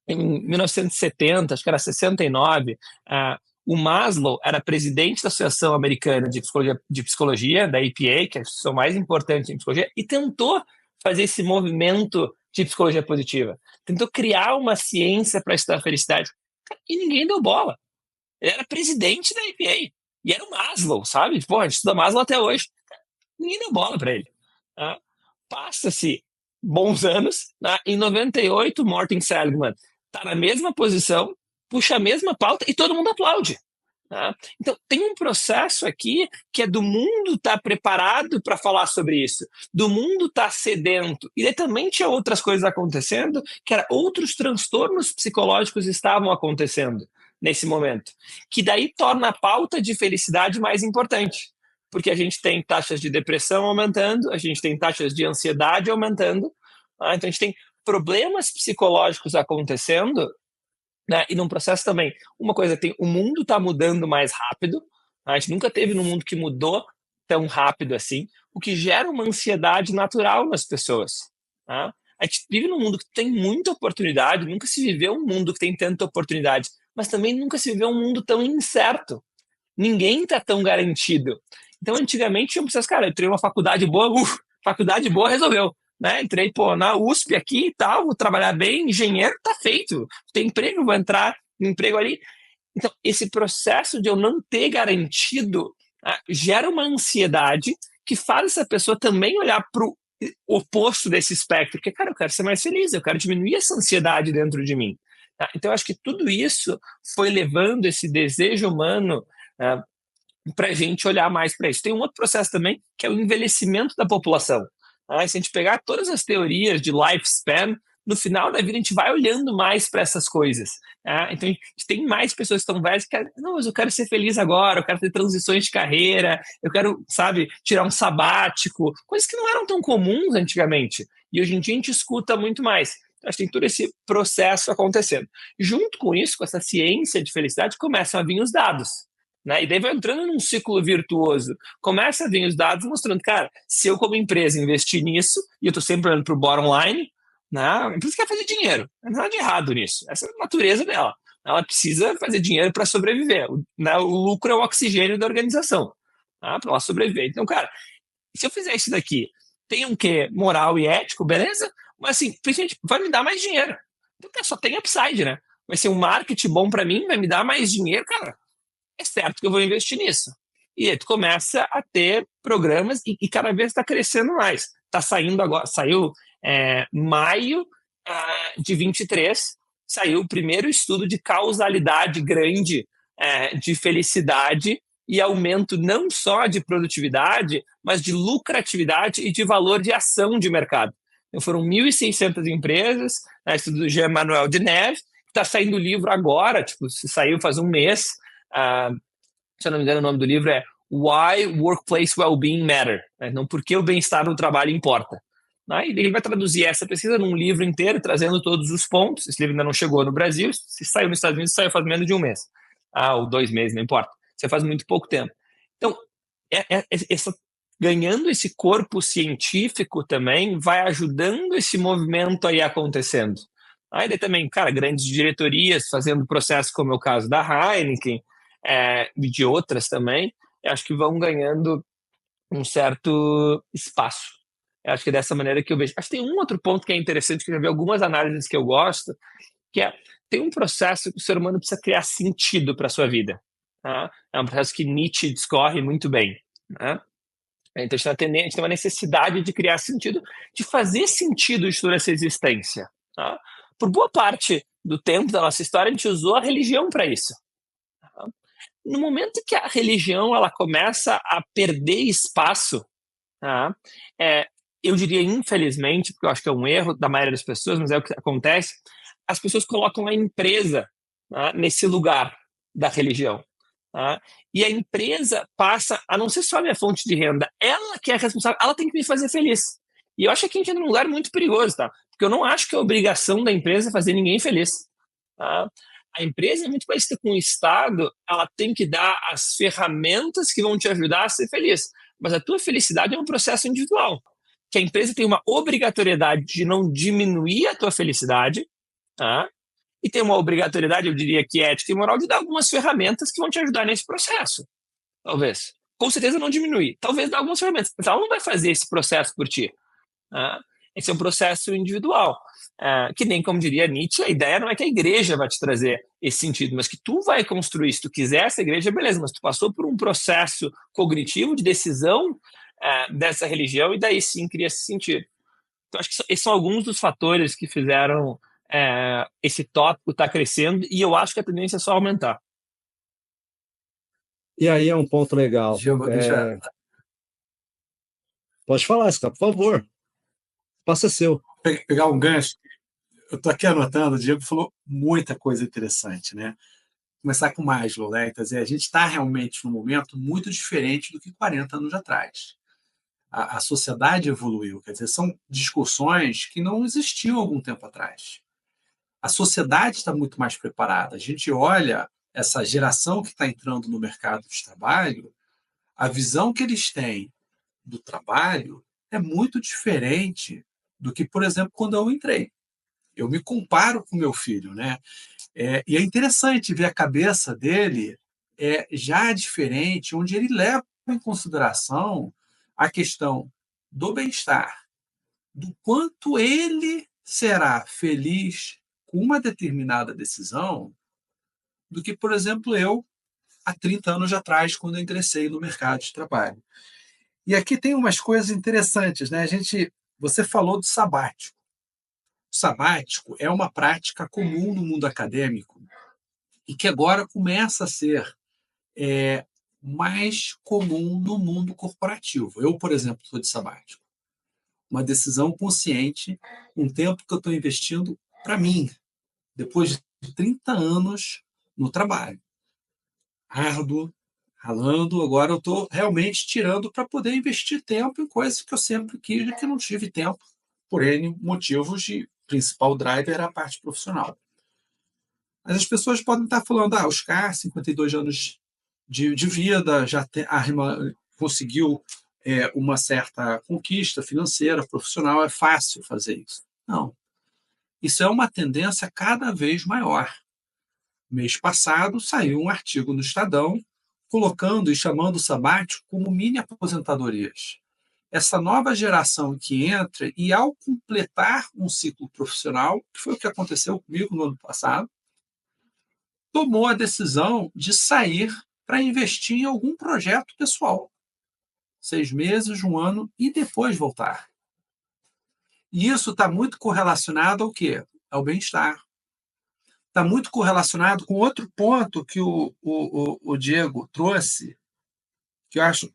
em 1970, acho que era 69, o Maslow era presidente da Associação Americana de Psicologia, da APA, que é a associação mais importante em psicologia, e tentou fazer esse movimento de psicologia positiva. Tentou criar uma ciência para estudar a felicidade. E ninguém deu bola. Ele era presidente da APA. E era o Maslow, sabe? Pô, a gente estuda Maslow até hoje. Ninguém deu bola para ele. Tá? Passa-se bons anos. Tá? Em 98, Morten Seligman está na mesma posição, puxa a mesma pauta e todo mundo aplaude. Tá? Então, tem um processo aqui que é do mundo estar preparado para falar sobre isso, do mundo estar sedento. E daí também tinha outras coisas acontecendo, que era outros transtornos psicológicos estavam acontecendo nesse momento, que daí torna a pauta de felicidade mais importante. Porque a gente tem taxas de depressão aumentando, a gente tem taxas de ansiedade aumentando, tá? Então a gente tem problemas psicológicos acontecendo, né? E num processo também, uma coisa tem, o mundo está mudando mais rápido, tá? A gente nunca teve num mundo que mudou tão rápido assim, o que gera uma ansiedade natural nas pessoas. Tá? A gente vive num mundo que tem muita oportunidade, nunca se viveu um mundo que tem tanta oportunidade, mas também nunca se viveu um mundo tão incerto. Ninguém está tão garantido. Então, antigamente, tinha pessoas, cara, eu entrei uma faculdade boa, faculdade boa resolveu. Né? Entrei na USP aqui e tal, vou trabalhar bem, engenheiro, tá feito. Tem emprego, vou entrar no emprego ali. Então, esse processo de eu não ter garantido gera uma ansiedade que faz essa pessoa também olhar para o oposto desse espectro, porque, cara, eu quero ser mais feliz, eu quero diminuir essa ansiedade dentro de mim. Tá? Então, eu acho que tudo isso foi levando esse desejo humano para a gente olhar mais para isso. Tem um outro processo também, que é o envelhecimento da população. Se a gente pegar todas as teorias de lifespan, no final da vida a gente vai olhando mais para essas coisas. Então a gente tem mais pessoas que estão velhas que não, mas eu quero ser feliz agora, eu quero ter transições de carreira, eu quero, sabe, tirar um sabático, coisas que não eram tão comuns antigamente. E hoje em dia a gente escuta muito mais. Então, acho que tem todo esse processo acontecendo. Junto com isso, com essa ciência de felicidade, começam a vir os dados. Né? E daí vai entrando num ciclo virtuoso. Começa a vir os dados mostrando, cara, se eu como empresa investir nisso, e eu estou sempre olhando para o bottom line, né? A empresa quer fazer dinheiro. Não tem nada de errado nisso. Essa é a natureza dela. Ela precisa fazer dinheiro para sobreviver. Né? O lucro é o oxigênio da organização, tá? Para ela sobreviver. Então, cara, se eu fizer isso daqui, tem um quê? Moral e ético, beleza? Mas assim, principalmente, vai me dar mais dinheiro. Então, cara, só tem upside, né? Vai ser um marketing bom para mim, vai me dar mais dinheiro, cara. É certo que eu vou investir nisso. E aí tu começa a ter programas e cada vez está crescendo mais. Está saindo agora, saiu maio de 23, saiu o primeiro estudo de causalidade grande de felicidade e aumento não só de produtividade, mas de lucratividade e de valor de ação de mercado. Então foram 1.600 empresas, estudo do Jean-Manuel de Neve, está saindo o livro agora, tipo, saiu faz um mês. Se eu não me engano, o nome do livro é Why Workplace Wellbeing Matter, né? Não porque o bem-estar no trabalho importa. Né? E ele vai traduzir essa pesquisa num livro inteiro, trazendo todos os pontos. Esse livro ainda não chegou no Brasil, se saiu nos Estados Unidos, saiu faz menos de um mês. Ou 2 meses, não importa. Você faz muito pouco tempo. Então, ganhando esse corpo científico também, vai ajudando esse movimento aí acontecendo. Aí daí também, cara, grandes diretorias fazendo processo, como é o caso da Heineken, e de outras também, eu acho que vão ganhando um certo espaço. Eu acho que é dessa maneira que eu vejo. Acho que tem um outro ponto que é interessante, que eu já vi algumas análises que eu gosto, que é tem um processo que o ser humano precisa criar sentido para a sua vida. Tá? É um processo que Nietzsche discorre muito bem. Né? Então, a gente tem uma necessidade de criar sentido, de fazer sentido de toda essa existência. Tá? Por boa parte do tempo da nossa história, a gente usou a religião para isso. Tá? No momento que a religião ela começa a perder espaço, tá? Eu diria infelizmente, porque eu acho que é um erro da maioria das pessoas, mas é o que acontece, as pessoas colocam a empresa, tá, nesse lugar da religião. Tá? E a empresa passa a não ser só a minha fonte de renda, ela que é responsável, ela tem que me fazer feliz. E eu acho que a gente entra num lugar muito perigoso, tá? Porque eu não acho que é obrigação da empresa fazer ninguém feliz. Tá? A empresa é muito parecida com o Estado, ela tem que dar as ferramentas que vão te ajudar a ser feliz. Mas a tua felicidade é um processo individual. Que a empresa tem uma obrigatoriedade de não diminuir a tua felicidade, tá? E tem uma obrigatoriedade, eu diria que ética e moral, de dar algumas ferramentas que vão te ajudar nesse processo. Talvez. Com certeza não diminuir. Talvez dar algumas ferramentas. Mas ela não vai fazer esse processo por ti. Tá? Esse é um processo individual. Que nem, como diria Nietzsche, a ideia não é que a igreja vai te trazer esse sentido, mas que tu vai construir. Se tu quiser essa igreja, beleza, mas tu passou por um processo cognitivo de decisão dessa religião e daí sim cria esse sentido. Então, acho que esses são alguns dos fatores que fizeram esse tópico estar crescendo e eu acho que a tendência é só aumentar. E aí é um ponto legal. Diego, deixa Pode falar, Scar, por favor. Passa seu. pegar um gancho. Eu estou aqui anotando, o Diego falou muita coisa interessante, né? Começar com Maslow, né? Quer dizer, a gente está realmente num momento muito diferente do que 40 anos atrás. A sociedade evoluiu, quer dizer, são discussões que não existiam algum tempo atrás. A sociedade está muito mais preparada. A gente olha essa geração que está entrando no mercado de trabalho, a visão que eles têm do trabalho é muito diferente do que, por exemplo, quando eu entrei. Eu me comparo com meu filho, né? E é interessante ver a cabeça dele já diferente, onde ele leva em consideração a questão do bem-estar, do quanto ele será feliz com uma determinada decisão, do que, por exemplo, eu, há 30 anos atrás, quando eu ingressei no mercado de trabalho. E aqui tem umas coisas interessantes, né? Você falou do sabático. O sabático é uma prática comum no mundo acadêmico e que agora começa a ser mais comum no mundo corporativo. Eu, por exemplo, estou de sabático. Uma decisão consciente, um tempo que eu estou investindo para mim, depois de 30 anos no trabalho. Árduo, ralando, agora eu estou realmente tirando para poder investir tempo em coisas que eu sempre quis e que não tive tempo, por N motivos de principal driver era a parte profissional. Mas as pessoas podem estar falando, Oscar, 52 anos de vida, já conseguiu uma certa conquista financeira, profissional, é fácil fazer isso. Não. Isso é uma tendência cada vez maior. Mês passado saiu um artigo no Estadão colocando e chamando o sabático como mini aposentadorias. Essa nova geração que entra e, ao completar um ciclo profissional, que foi o que aconteceu comigo no ano passado, tomou a decisão de sair para investir em algum projeto pessoal. 6 meses, 1 ano, e depois voltar. E isso está muito correlacionado ao quê? Ao bem-estar. Está muito correlacionado com outro ponto que o Diego trouxe, que eu acho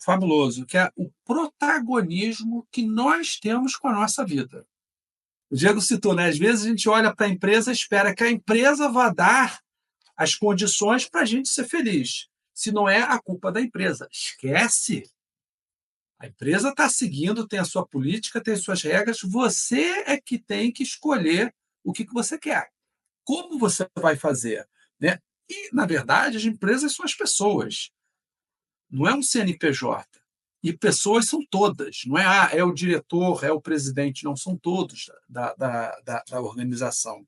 fabuloso, que é o protagonismo que nós temos com a nossa vida. O Diego citou, né? Às vezes a gente olha para a empresa e espera que a empresa vá dar as condições para a gente ser feliz. Se não é a culpa da empresa. Esquece. A empresa está seguindo, tem a sua política, tem as suas regras. Você é que tem que escolher o que você quer. Como você vai fazer? Né? E, na verdade, as empresas são as pessoas. Não é um CNPJ. E pessoas são todas. Não é o diretor, é o presidente. Não, são todos da organização.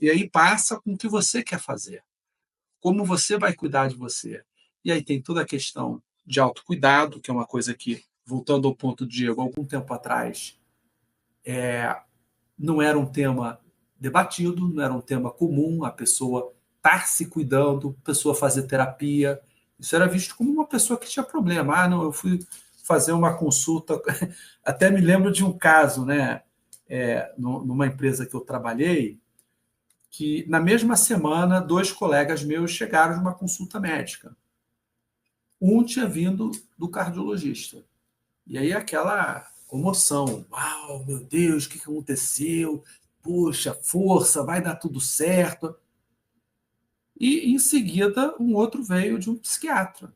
E aí passa com o que você quer fazer. Como você vai cuidar de você. E aí tem toda a questão de autocuidado, que é uma coisa que, voltando ao ponto do Diego, algum tempo atrás, não era um tema debatido, não era um tema comum, a pessoa estar se cuidando, a pessoa fazer terapia. Isso era visto como uma pessoa que tinha problema. Ah, não, eu fui fazer uma consulta. Até me lembro de um caso, né, numa empresa que eu trabalhei, que na mesma semana 2 colegas meus chegaram de uma consulta médica. Um tinha vindo do cardiologista. E aí aquela comoção. Uau, meu Deus, o que aconteceu? Puxa, força, vai dar tudo certo. E em seguida um outro veio de um psiquiatra.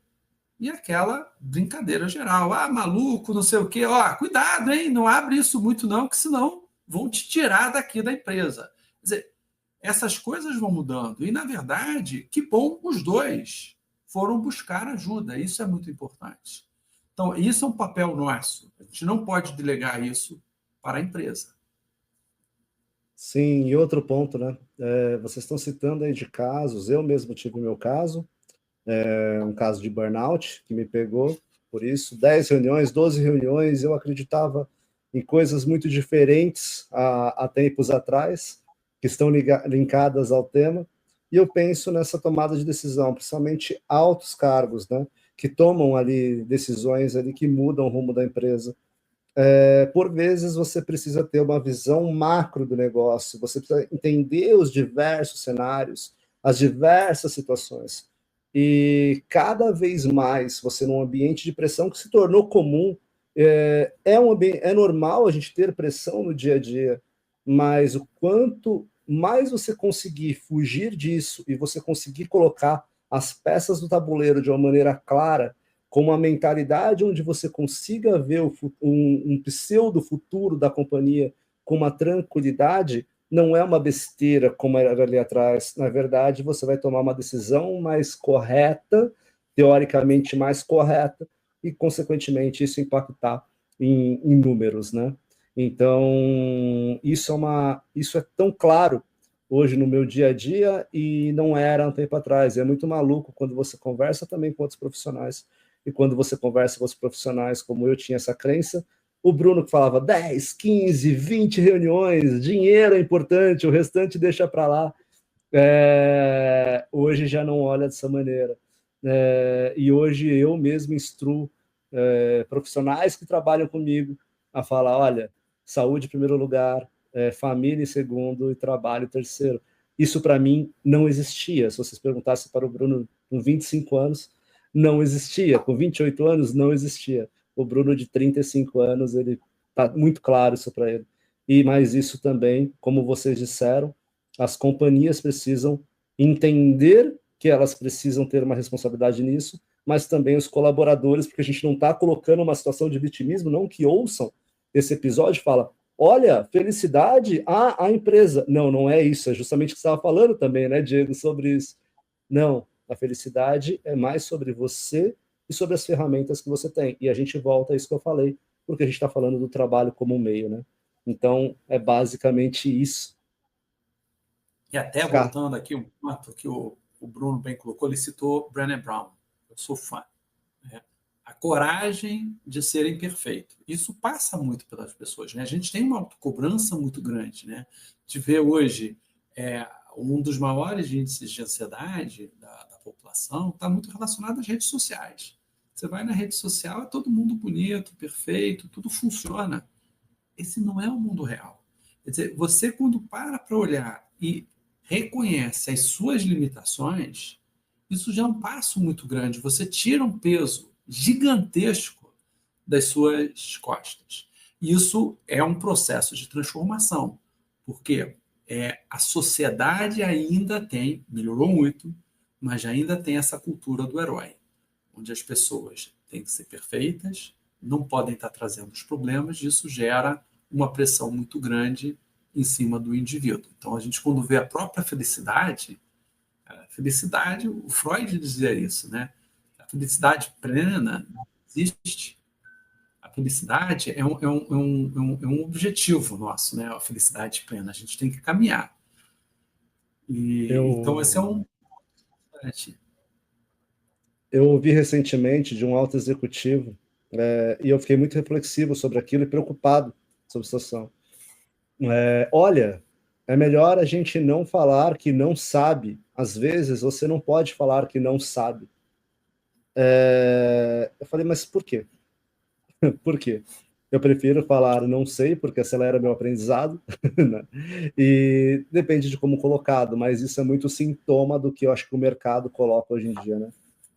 E aquela brincadeira geral. Ah, maluco, não sei o quê. Ó, cuidado, hein? Não abre isso muito não, que senão vão te tirar daqui da empresa. Quer dizer, essas coisas vão mudando. E, na verdade, que bom, os dois foram buscar ajuda. Isso é muito importante. Então, isso é um papel nosso. A gente não pode delegar isso para a empresa. Sim, e outro ponto, né? Vocês estão citando aí de casos, eu mesmo tive o meu caso, um caso de burnout que me pegou, por isso, 10 reuniões, 12 reuniões, eu acreditava em coisas muito diferentes há tempos atrás, que estão linkadas ao tema, e eu penso nessa tomada de decisão, principalmente altos cargos, né? Que tomam ali decisões ali que mudam o rumo da empresa. Por vezes você precisa ter uma visão macro do negócio, você precisa entender os diversos cenários, as diversas situações. E cada vez mais você num ambiente de pressão que se tornou comum, é normal a gente ter pressão no dia a dia, mas o quanto mais você conseguir fugir disso e você conseguir colocar as peças do tabuleiro de uma maneira clara, com uma mentalidade onde você consiga ver um pseudo futuro da companhia com uma tranquilidade, não é uma besteira como era ali atrás. Na verdade, você vai tomar uma decisão mais correta, teoricamente mais correta, e, consequentemente, isso impactar em números, né? Então, isso é tão claro hoje no meu dia a dia e não era um tempo atrás. É muito maluco quando você conversa também com outros profissionais e quando você conversa com os profissionais, como eu tinha essa crença, o Bruno que falava 10, 15, 20 reuniões, dinheiro é importante, o restante deixa para lá. Hoje já não olha dessa maneira. E hoje eu mesmo instruo profissionais que trabalham comigo a falar, olha, saúde em primeiro lugar, família em segundo e trabalho em terceiro. Isso para mim não existia. Se vocês perguntassem para o Bruno com 25 anos, não existia. Com 28 anos, não existia. O Bruno de 35 anos, ele está muito claro isso para ele. E mais isso também, como vocês disseram, as companhias precisam entender que elas precisam ter uma responsabilidade nisso, mas também os colaboradores, porque a gente não está colocando uma situação de vitimismo, não que ouçam esse episódio e fala, olha, felicidade, a empresa. Não, não é isso, é justamente o que você estava falando também, né, Diego, sobre isso. Não, a felicidade é mais sobre você e sobre as ferramentas que você tem. E a gente volta a isso que eu falei, porque a gente está falando do trabalho como um meio, né? Então, é basicamente isso. E até voltando aqui um ponto que o Bruno bem colocou, ele citou Brené Brown. Eu sou fã. Né? A coragem de ser imperfeito. Isso passa muito pelas pessoas. Né? A gente tem uma autocobrança muito grande. Né? De ver hoje um dos maiores índices de ansiedade da população está muito relacionado às redes sociais. Você vai na rede social, é todo mundo bonito, perfeito, tudo funciona. Esse não é o mundo real. Quer dizer, você quando para olhar e reconhece as suas limitações, isso já é um passo muito grande. Você tira um peso gigantesco das suas costas. Isso é um processo de transformação, porque a sociedade ainda tem, melhorou muito, mas ainda tem essa cultura do herói, onde as pessoas têm que ser perfeitas, não podem estar trazendo os problemas, isso gera uma pressão muito grande em cima do indivíduo. Então, a gente, quando vê a própria felicidade, o Freud dizia isso, né? A felicidade plena não existe. A felicidade é um objetivo nosso, né? A felicidade plena. A gente tem que caminhar. Então, esse é um... Eu ouvi recentemente de um alto executivo e eu fiquei muito reflexivo sobre aquilo e preocupado sobre a situação. Olha, é melhor a gente não falar que não sabe. Às vezes, você não pode falar que não sabe. Eu falei, mas por quê? Por quê? Eu prefiro falar não sei, porque acelera meu aprendizado, né? E depende de como colocado, mas isso é muito sintoma do que eu acho que o mercado coloca hoje em dia, né?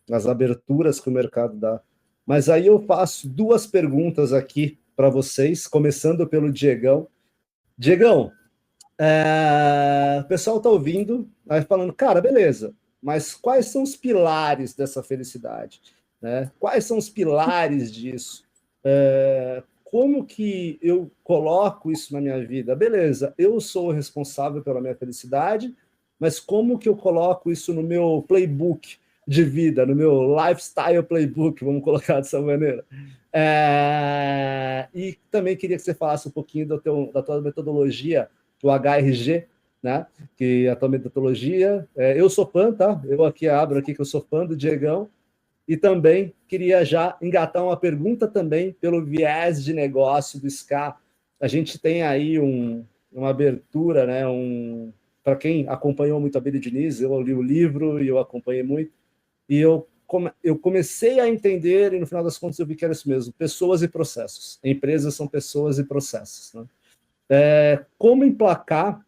As aberturas que o mercado dá. Mas aí eu faço duas perguntas aqui para vocês, começando pelo Diegão. Diegão, o pessoal está ouvindo, aí falando, cara, beleza, mas quais são os pilares dessa felicidade? Né? Quais são os pilares disso? Como que eu coloco isso na minha vida? Beleza, eu sou o responsável pela minha felicidade, mas como que eu coloco isso no meu playbook de vida, no meu lifestyle playbook, vamos colocar dessa maneira? E também queria que você falasse um pouquinho da tua metodologia, do HRG, né? Que a tua metodologia, eu sou fã, tá? Eu aqui abro aqui que eu sou fã do Diegão, e também queria já engatar uma pergunta também pelo viés de negócio do SCA. A gente tem aí uma abertura, né? Para quem acompanhou muito a Billy Diniz, eu li o livro e eu acompanhei muito, e eu comecei a entender, e no final das contas eu vi que era isso mesmo, pessoas e processos. Empresas são pessoas e processos, né? Como emplacar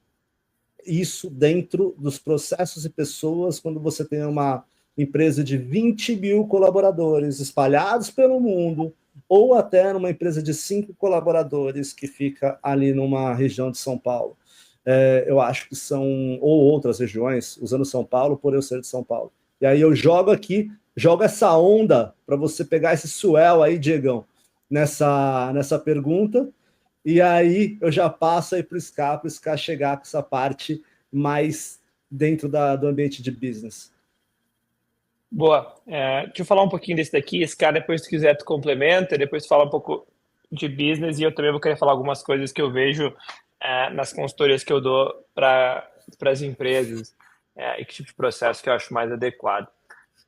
isso dentro dos processos e pessoas quando você tem uma empresa de 20 mil colaboradores espalhados pelo mundo, ou até numa empresa de 5 colaboradores que fica ali numa região de São Paulo. Eu acho que são, ou outras regiões, usando São Paulo por eu ser de São Paulo. E aí eu jogo essa onda para você pegar esse swell aí, Diegão, nessa pergunta, e aí eu já passo aí para o SCA chegar com essa parte mais dentro do ambiente de business. Boa. Deixa eu falar um pouquinho desse daqui. Esse cara, depois, se quiser, tu complementa, depois tu fala um pouco de business, e eu também vou querer falar algumas coisas que eu vejo nas consultorias que eu dou para as empresas, e que tipo de processo que eu acho mais adequado.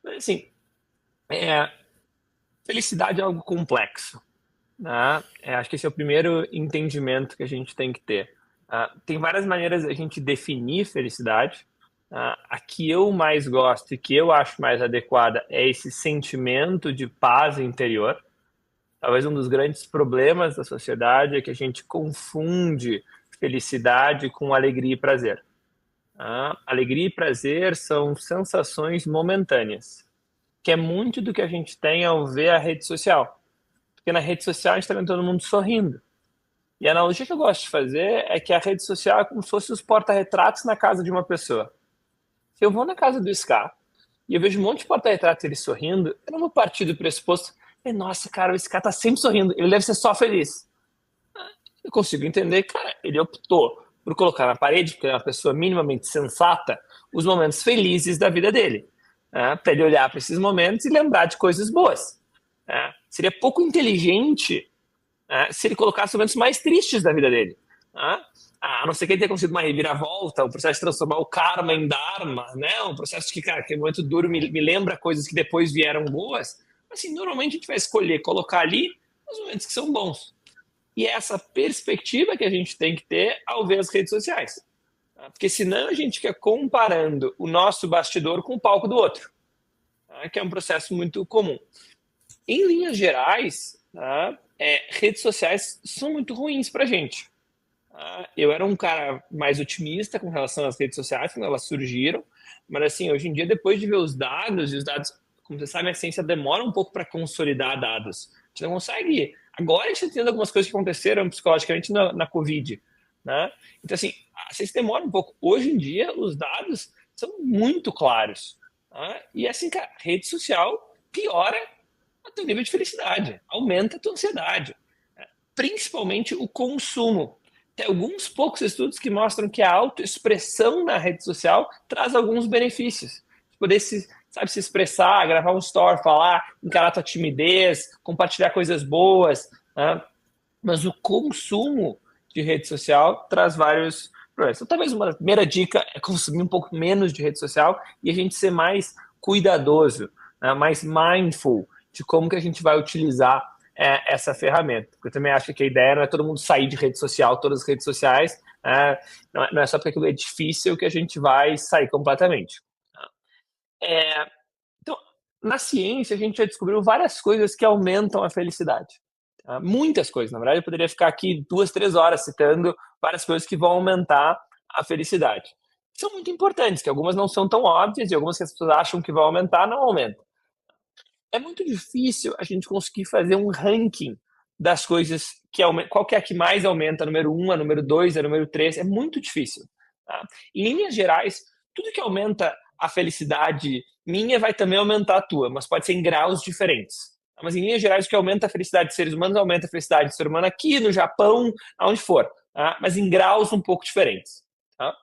Mas, assim, felicidade é algo complexo, né? Acho que esse é o primeiro entendimento que a gente tem que ter. Tem várias maneiras de a gente definir felicidade. A que eu mais gosto e que eu acho mais adequada é esse sentimento de paz interior. Talvez um dos grandes problemas da sociedade é que a gente confunde felicidade com alegria e prazer. Alegria e prazer são sensações momentâneas, que é muito do que a gente tem ao ver a rede social. Porque na rede social a gente está vendo todo mundo sorrindo. E a analogia que eu gosto de fazer é que a rede social é como se fosse os porta-retratos na casa de uma pessoa. Se eu vou na casa do SCA e eu vejo um monte de porta-retratos ele sorrindo, eu não vou partir do pressuposto, nossa, cara, o SCA tá sempre sorrindo, ele deve ser só feliz. Eu consigo entender, cara, ele optou por colocar na parede, porque é uma pessoa minimamente sensata, os momentos felizes da vida dele, para ele olhar para esses momentos e lembrar de coisas boas. Seria pouco inteligente se ele colocasse os momentos mais tristes da vida dele. A não ser que ele tenha conseguido uma reviravolta, um processo de transformar o karma em dharma, né? Um processo que, cara, que é muito duro, me lembra coisas que depois vieram boas. Assim, normalmente a gente vai escolher colocar ali os momentos que são bons. E é essa perspectiva que a gente tem que ter ao ver as redes sociais. Porque senão a gente fica comparando o nosso bastidor com o palco do outro, que é um processo muito comum. Em linhas gerais, redes sociais são muito ruins para a gente. Eu era um cara mais otimista com relação às redes sociais quando elas surgiram, mas assim, hoje em dia, depois de ver os dados, e os dados, como você sabe, a ciência demora um pouco para consolidar dados. A gente não consegue. Agora a gente está tendo algumas coisas que aconteceram psicologicamente na Covid, né? Então, assim, a ciência demora um pouco. Hoje em dia, os dados são muito claros. E assim, cara, rede social piora o teu nível de felicidade, aumenta a tua ansiedade, principalmente o consumo. Tem alguns poucos estudos que mostram que a autoexpressão na rede social traz alguns benefícios. Poder se expressar, gravar um story, falar, encarar tua timidez, compartilhar coisas boas. Mas o consumo de rede social traz vários problemas. Então, talvez uma primeira dica é consumir um pouco menos de rede social e a gente ser mais cuidadoso, mais mindful de como que a gente vai utilizar essa ferramenta. Porque eu também acho que a ideia não é todo mundo sair de rede social, todas as redes sociais, Não é só porque aquilo é difícil que a gente vai sair completamente. Então, na ciência, a gente já descobriu várias coisas que aumentam a felicidade. Muitas coisas, na verdade, eu poderia ficar aqui 2, 3 horas citando várias coisas que vão aumentar a felicidade. São muito importantes, que algumas não são tão óbvias e algumas que as pessoas acham que vão aumentar, não aumentam. É muito difícil a gente conseguir fazer um ranking das coisas que aumentam. Qual que é a que mais aumenta? A número 1, a número 2, a número 3? É muito difícil. Tá? Em linhas gerais, tudo que aumenta a felicidade minha vai também aumentar a tua, mas pode ser em graus diferentes. Mas em linhas gerais, o que aumenta a felicidade de seres humanos aumenta a felicidade de ser humano aqui, no Japão, aonde for. Tá? Mas em graus um pouco diferentes. Tá?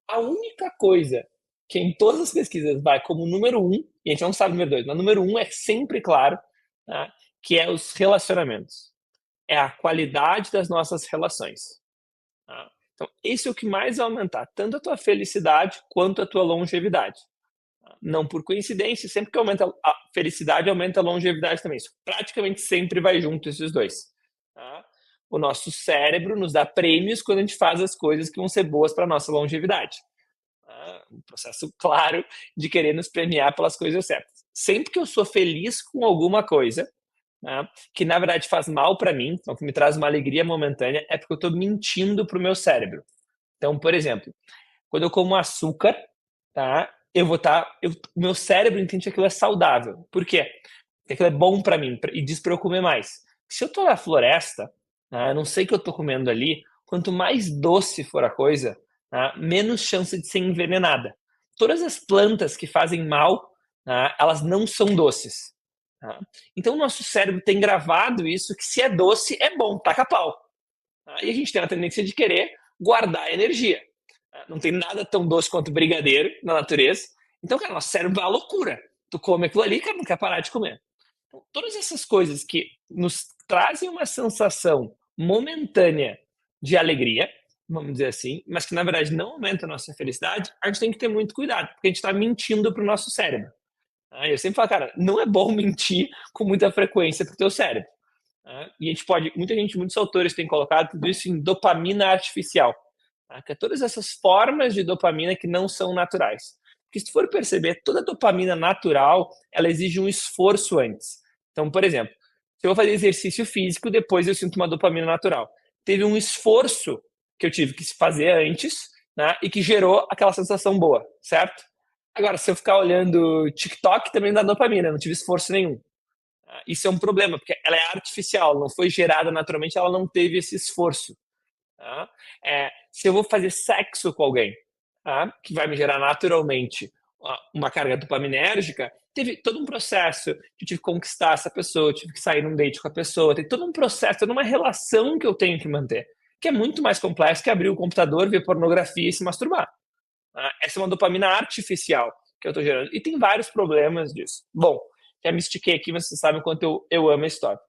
A única coisa que em todas as pesquisas vai como número 1, e a gente não sabe o número 2, mas número 1 é sempre claro, tá? Que é os relacionamentos. É a qualidade das nossas relações. Tá? Então, esse é o que mais vai aumentar, tanto a tua felicidade quanto a tua longevidade. Tá? Não por coincidência, sempre que aumenta a felicidade, aumenta a longevidade também. Isso praticamente sempre vai junto, esses dois. Tá? O nosso cérebro nos dá prêmios quando a gente faz as coisas que vão ser boas para a nossa longevidade. Um processo claro de querer nos premiar pelas coisas certas. Sempre que eu sou feliz com alguma coisa, que na verdade faz mal para mim, então que me traz uma alegria momentânea, é porque eu estou mentindo para o meu cérebro. Então, por exemplo, quando eu como açúcar, tá, o meu cérebro entende que aquilo é saudável. Por quê? Porque aquilo é bom para mim e diz para eu comer mais. Se eu estou na floresta, eu não sei o que eu estou comendo ali, quanto mais doce for a coisa, menos chance de ser envenenada. Todas as plantas que fazem mal, elas não são doces. Então o nosso cérebro tem gravado isso, que se é doce, é bom, taca pau. E a gente tem a tendência de querer guardar a energia. Não tem nada tão doce quanto brigadeiro na natureza. Então, cara, nosso cérebro vai à loucura. Tu come aquilo ali, cara, não quer parar de comer. Então, todas essas coisas que nos trazem uma sensação momentânea de alegria, vamos dizer assim, mas que na verdade não aumenta a nossa felicidade, a gente tem que ter muito cuidado, porque a gente está mentindo para o nosso cérebro. Eu sempre falo, cara, não é bom mentir com muita frequência para o teu cérebro. E a gente pode, muitos autores têm colocado tudo isso em dopamina artificial, que é todas essas formas de dopamina que não são naturais. Porque se tu for perceber, toda dopamina natural, ela exige um esforço antes. Então, por exemplo, se eu vou fazer exercício físico, depois eu sinto uma dopamina natural. Teve um esforço que eu tive que fazer antes, e que gerou aquela sensação boa, certo? Agora, se eu ficar olhando TikTok, também dá dopamina, não tive esforço nenhum. Isso é um problema, porque ela é artificial, não foi gerada naturalmente, ela não teve esse esforço. Se eu vou fazer sexo com alguém, que vai me gerar naturalmente uma carga dopaminérgica, teve todo um processo que eu tive que conquistar essa pessoa, eu tive que sair num date com a pessoa, tem todo um processo, toda uma relação que eu tenho que manter, que é muito mais complexo que abrir o computador, ver pornografia e se masturbar. Essa é uma dopamina artificial que eu estou gerando. E tem vários problemas disso. Bom, já me estiquei aqui, mas vocês sabem o quanto eu amo a história.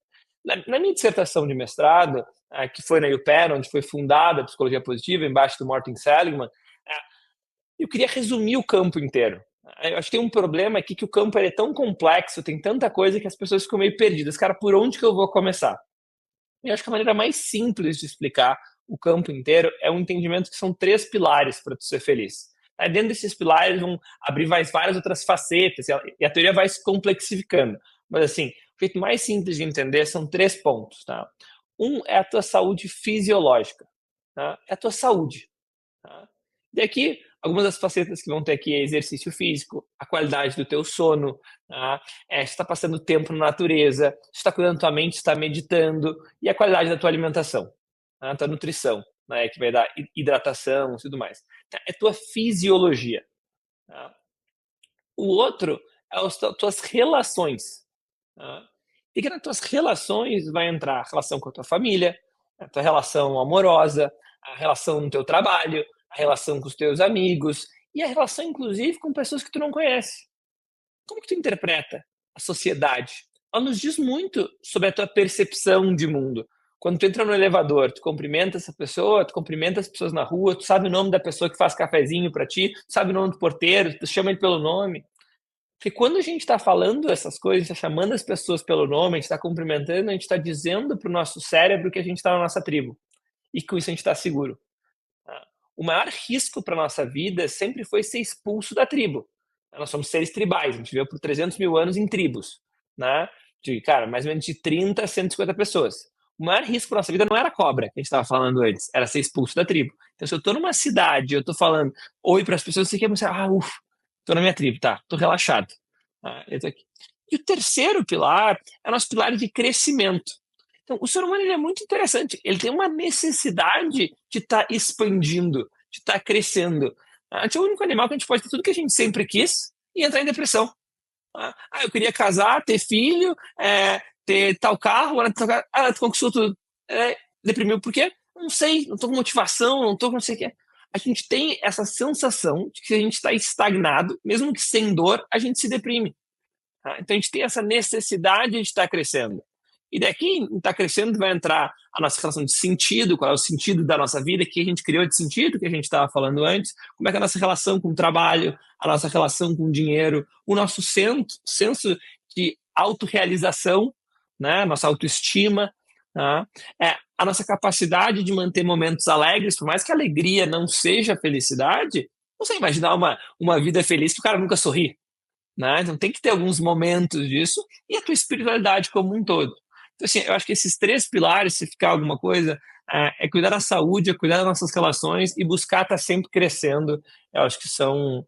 Na minha dissertação de mestrado, que foi na UPenn, onde foi fundada a psicologia positiva, embaixo do Martin Seligman, eu queria resumir o campo inteiro. Eu acho que tem um problema aqui que o campo é tão complexo, tem tanta coisa que as pessoas ficam meio perdidas. Cara, por onde que eu vou começar? Eu acho que a maneira mais simples de explicar o campo inteiro é um entendimento que são 3 pilares para tu ser feliz. Dentro desses pilares vão abrir várias outras facetas e a teoria vai se complexificando. Mas assim, o jeito mais simples de entender são 3 pontos. Tá? Um é a tua saúde fisiológica. Tá? É a tua saúde. Tá? E aqui, algumas das facetas que vão ter aqui é exercício físico, a qualidade do teu sono, tá? Se está passando tempo na natureza, se está cuidando da tua mente, se está meditando, e a qualidade da tua alimentação, tá? Tua nutrição, que vai dar hidratação e tudo mais. É tua fisiologia. Tá? O outro é as tuas relações. Tá? E que nas tuas relações vai entrar a relação com a tua família, a tua relação amorosa, a relação no teu trabalho, a relação com os teus amigos e a relação, inclusive, com pessoas que tu não conhece. Como que tu interpreta a sociedade? Ela nos diz muito sobre a tua percepção de mundo. Quando tu entra no elevador, tu cumprimenta essa pessoa, tu cumprimenta as pessoas na rua, tu sabe o nome da pessoa que faz cafezinho para ti, tu sabe o nome do porteiro, tu chama ele pelo nome. Porque quando a gente está falando essas coisas, a gente está chamando as pessoas pelo nome, a gente está cumprimentando, a gente está dizendo para o nosso cérebro que a gente está na nossa tribo. E com isso a gente está seguro. o maior risco para a nossa vida sempre foi ser expulso da tribo. Nós somos seres tribais, a gente viveu por 300 mil anos em tribos, né? Cara, mais ou menos de 30 a 150 pessoas. O maior risco para nossa vida não era a cobra, que a gente estava falando antes, era ser expulso da tribo. Então, se eu estou numa cidade, eu estou falando oi para as pessoas, você quer pensar, ufa, estou na minha tribo, tá, estou relaxado. Eu tô aqui. E o terceiro pilar é o nosso pilar de crescimento. Então, o ser humano ele é muito interessante, ele tem uma necessidade de estar expandindo, de estar crescendo. A gente é o único animal que a gente pode ter tudo que a gente sempre quis e entrar em depressão. Eu queria casar, ter filho, ter tal carro, agora tal carro. Tu conquistou tudo. Deprimiu por quê? Não sei, não estou com motivação, não estou com não sei o quê. A gente tem essa sensação de que a gente está estagnado, mesmo que sem dor, a gente se deprime. Então a gente tem essa necessidade de estar crescendo. E daqui, está crescendo, vai entrar a nossa relação de sentido, qual é o sentido da nossa vida, que a gente criou de sentido, que a gente estava falando antes, como é que é a nossa relação com o trabalho, a nossa relação com o dinheiro, o nosso senso de autorrealização, né? Nossa autoestima, tá? A nossa capacidade de manter momentos alegres, por mais que a alegria não seja felicidade, não sei imaginar uma vida feliz que o cara nunca sorri. Né? Então tem que ter alguns momentos disso e a tua espiritualidade como um todo. Então, assim, eu acho que esses três pilares, se ficar alguma coisa, é cuidar da saúde, é cuidar das nossas relações e buscar estar sempre crescendo. Eu acho que são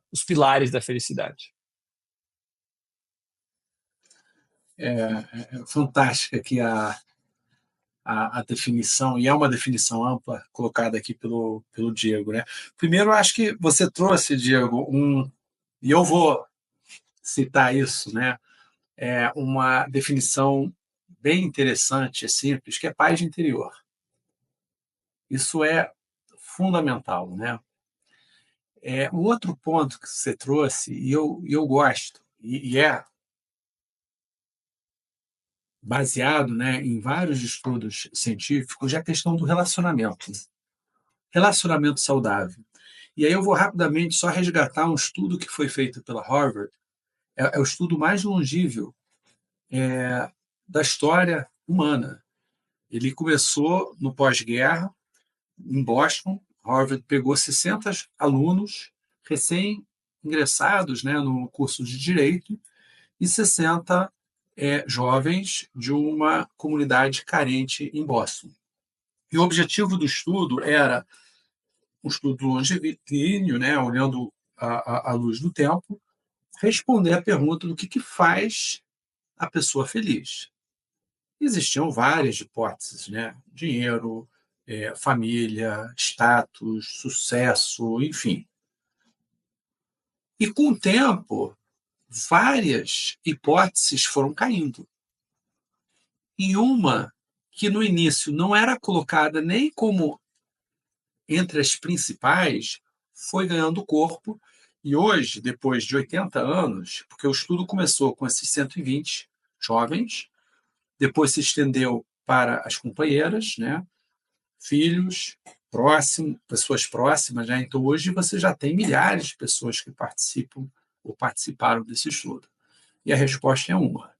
os pilares da felicidade. É fantástica aqui a definição, e é uma definição ampla colocada aqui pelo Diego. Né? Primeiro, eu acho que você trouxe, Diego, e eu vou citar isso, né? Uma definição bem interessante, simples, que é paz interior. Isso é fundamental, né? O outro ponto que você trouxe, e eu gosto, e é baseado, né, em vários estudos científicos, é a questão do relacionamento. Relacionamento saudável. E aí eu vou rapidamente só resgatar um estudo que foi feito pela Harvard. É o estudo mais longínquo da história humana. Ele começou no pós-guerra, em Boston. Harvard pegou 60 alunos recém-ingressados, né, no curso de Direito e 60 jovens de uma comunidade carente em Boston. E o objetivo do estudo era um estudo longitudinal, né, olhando a luz do tempo, responder à pergunta do que faz a pessoa feliz. Existiam várias hipóteses, né? Dinheiro, família, status, sucesso, enfim. E com o tempo, várias hipóteses foram caindo. E uma que no início não era colocada nem como entre as principais, foi ganhando corpo. E hoje, depois de 80 anos, porque o estudo começou com esses 120 jovens, depois se estendeu para as companheiras, né? Filhos, pessoas próximas. Né? Então, hoje você já tem milhares de pessoas que participam ou participaram desse estudo. E a resposta é uma: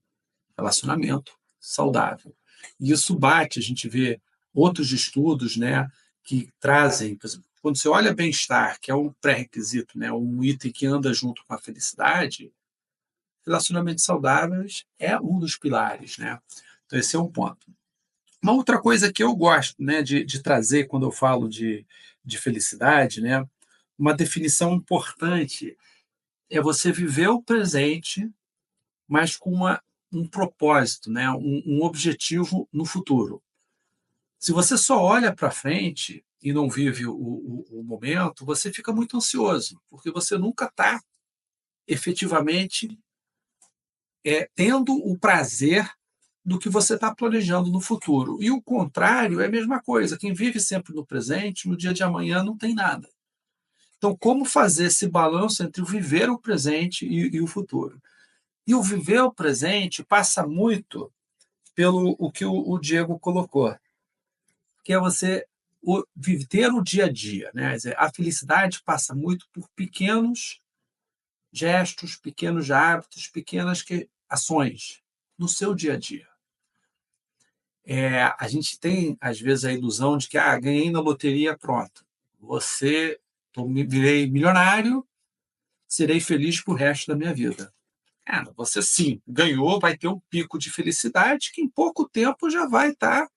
relacionamento saudável. E isso bate, a gente vê outros estudos, né, que trazem, por exemplo, quando você olha bem-estar, que é um pré-requisito, né, um item que anda junto com a felicidade, relacionamentos saudáveis é um dos pilares. Né? Então, esse é um ponto. Uma outra coisa que eu gosto, né, de trazer quando eu falo de felicidade, né, uma definição importante é você viver o presente, mas com um propósito, né, um objetivo no futuro. Se você só olha para frente e não vive o momento, você fica muito ansioso, porque você nunca está efetivamente tendo o prazer do que você está planejando no futuro. E o contrário é a mesma coisa. Quem vive sempre no presente, no dia de amanhã não tem nada. Então, como fazer esse balanço entre o viver o presente e o futuro? E o viver o presente passa muito pelo o que o Diego colocou, que é você ter o dia a dia. Né? Quer dizer, a felicidade passa muito por pequenos gestos, pequenos hábitos, pequenas ações no seu dia a dia. A gente tem, às vezes, a ilusão de que ganhei na loteria, pronto. virei milionário, serei feliz pro resto da minha vida. Cara, você sim, ganhou, vai ter um pico de felicidade que em pouco tempo já vai estar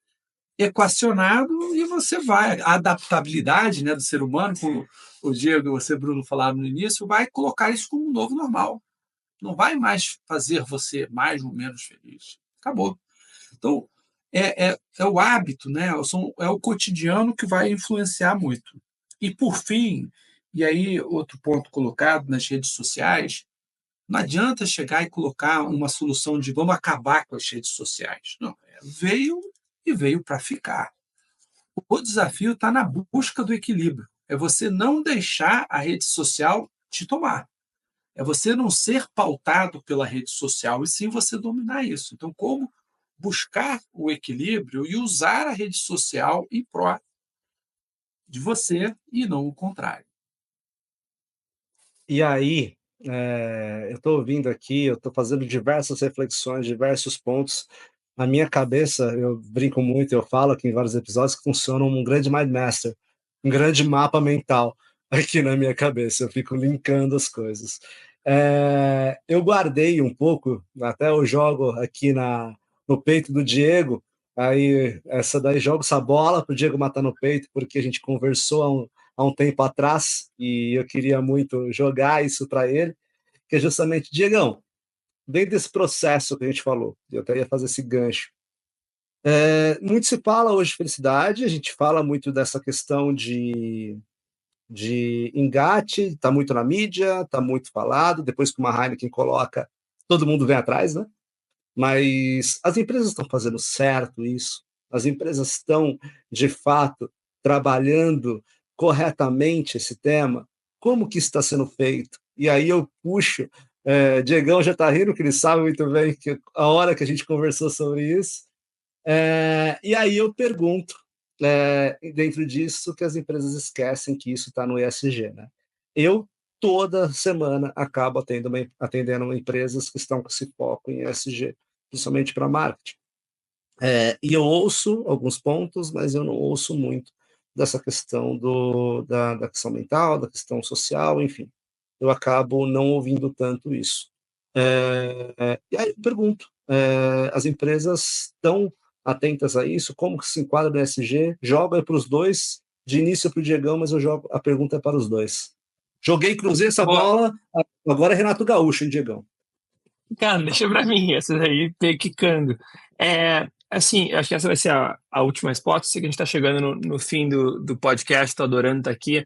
equacionado e você vai. A adaptabilidade, né, do ser humano, como o Diego e você, Bruno, falaram no início, vai colocar isso como um novo normal. Não vai mais fazer você mais ou menos feliz. Acabou. Então, é o hábito, né? É o cotidiano que vai influenciar muito. E, por fim, e aí outro ponto colocado nas redes sociais, não adianta chegar e colocar uma solução de vamos acabar com as redes sociais. Não, veio para ficar. O desafio está na busca do equilíbrio. É você não deixar a rede social te tomar. É você não ser pautado pela rede social e sim você dominar isso. Então, como buscar o equilíbrio e usar a rede social em prol de você e não o contrário. E aí, eu estou ouvindo aqui, eu estou fazendo diversas reflexões, diversos pontos. Na minha cabeça, eu brinco muito, eu falo aqui em vários episódios que funciona um grande mind master, um grande mapa mental aqui na minha cabeça. Eu fico linkando as coisas. Eu guardei um pouco, até eu jogo aqui no peito do Diego, aí essa daí jogo essa bola para o Diego matar no peito, porque a gente conversou há um tempo atrás e eu queria muito jogar isso para ele, que é justamente, Diegão, dentro desse processo que a gente falou, eu até ia fazer esse gancho, muito se fala hoje de felicidade, a gente fala muito dessa questão de engate, está muito na mídia, está muito falado, depois que uma Heineken coloca, todo mundo vem atrás, né? Mas as empresas estão fazendo certo isso? As empresas estão, de fato, trabalhando corretamente esse tema? Como que está sendo feito? E aí eu puxo, Diegão já está rindo, que ele sabe muito bem que a hora que a gente conversou sobre isso, e aí eu pergunto, dentro disso, que as empresas esquecem que isso está no ESG, né? Eu, toda semana, acabo atendendo empresas que estão com esse foco em ESG, principalmente para marketing. E eu ouço alguns pontos, mas eu não ouço muito dessa questão da questão mental, da questão social, enfim. Eu acabo não ouvindo tanto isso. E aí eu pergunto, as empresas estão atentas a isso? Como que se enquadra no ESG? Joga para os dois, de início para o Diegão, mas a pergunta é para os dois. Joguei, cruzei essa bola, agora é Renato Gaúcho, hein, Diegão? Cara, deixa pra mim, essa daí, quicando. Assim, acho que essa vai ser a última resposta. Sei que a gente está chegando no fim do podcast, estou adorando estar aqui.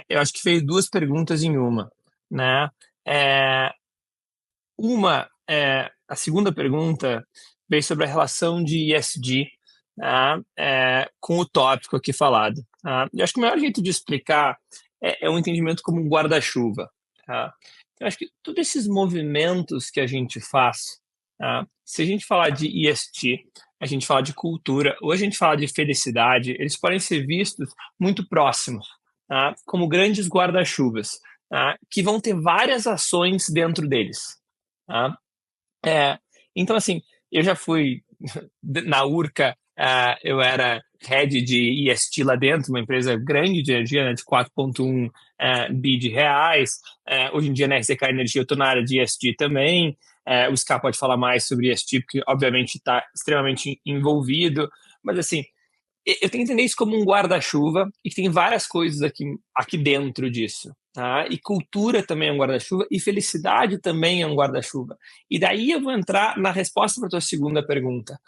Eu acho que fez duas perguntas em uma, né? A segunda pergunta veio sobre a relação de ESG, tá? Com o tópico aqui falado. Tá? Eu acho que o melhor jeito de explicar é um entendimento como um guarda-chuva. Tá? Eu acho que todos esses movimentos que a gente faz, tá? Se a gente falar de ESG, a gente fala de cultura, ou a gente fala de felicidade, eles podem ser vistos muito próximos, tá? Como grandes guarda-chuvas, tá? Que vão ter várias ações dentro deles. Tá? Então, assim, eu já fui na Urca, eu era head de ESG lá dentro, uma empresa grande de energia, né, de 4,1 bi de reais. Hoje em dia, na RCK Energia, eu estou na área de ESG também. O Ska pode falar mais sobre ESG, porque, obviamente, está extremamente envolvido. Mas, assim, eu tenho que entender isso como um guarda-chuva e que tem várias coisas aqui dentro disso. Tá? E cultura também é um guarda-chuva e felicidade também é um guarda-chuva. E daí eu vou entrar na resposta para a tua segunda pergunta,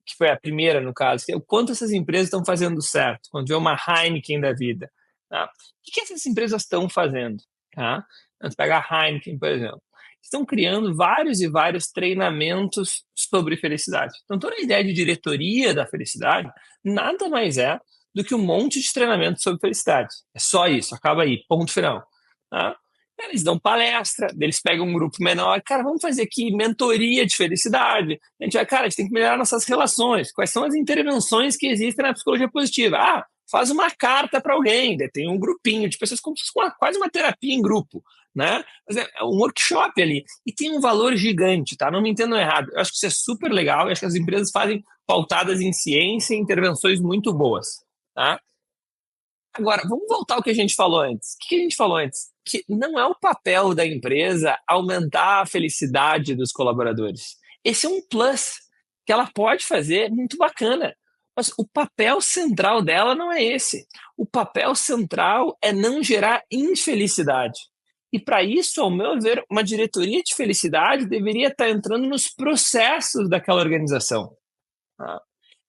que foi a primeira, no caso, que é o quanto essas empresas estão fazendo certo, quando vê uma Heineken da vida. Tá? O que essas empresas estão fazendo? Tá? Vamos pegar a Heineken, por exemplo. Estão criando vários e vários treinamentos sobre felicidade. Então, toda a ideia de diretoria da felicidade nada mais é do que um monte de treinamento sobre felicidade. É só isso, acaba aí, ponto final. Tá? Eles dão palestra, eles pegam um grupo menor, cara, vamos fazer aqui mentoria de felicidade. A gente vai, cara, a gente tem que melhorar nossas relações. Quais são as intervenções que existem na psicologia positiva? Faz uma carta para alguém, tem um grupinho de pessoas como se fosse quase uma terapia em grupo. Né? Mas é um workshop ali e tem um valor gigante, tá? Não me entendam errado. Eu acho que isso é super legal. Eu acho que as empresas fazem pautadas em ciência e intervenções muito boas, tá? Agora, vamos voltar ao que a gente falou antes. O que a gente falou antes? Que não é o papel da empresa aumentar a felicidade dos colaboradores. Esse é um plus que ela pode fazer muito bacana. Mas o papel central dela não é esse. O papel central é não gerar infelicidade. E para isso, ao meu ver, uma diretoria de felicidade deveria estar entrando nos processos daquela organização. Tá?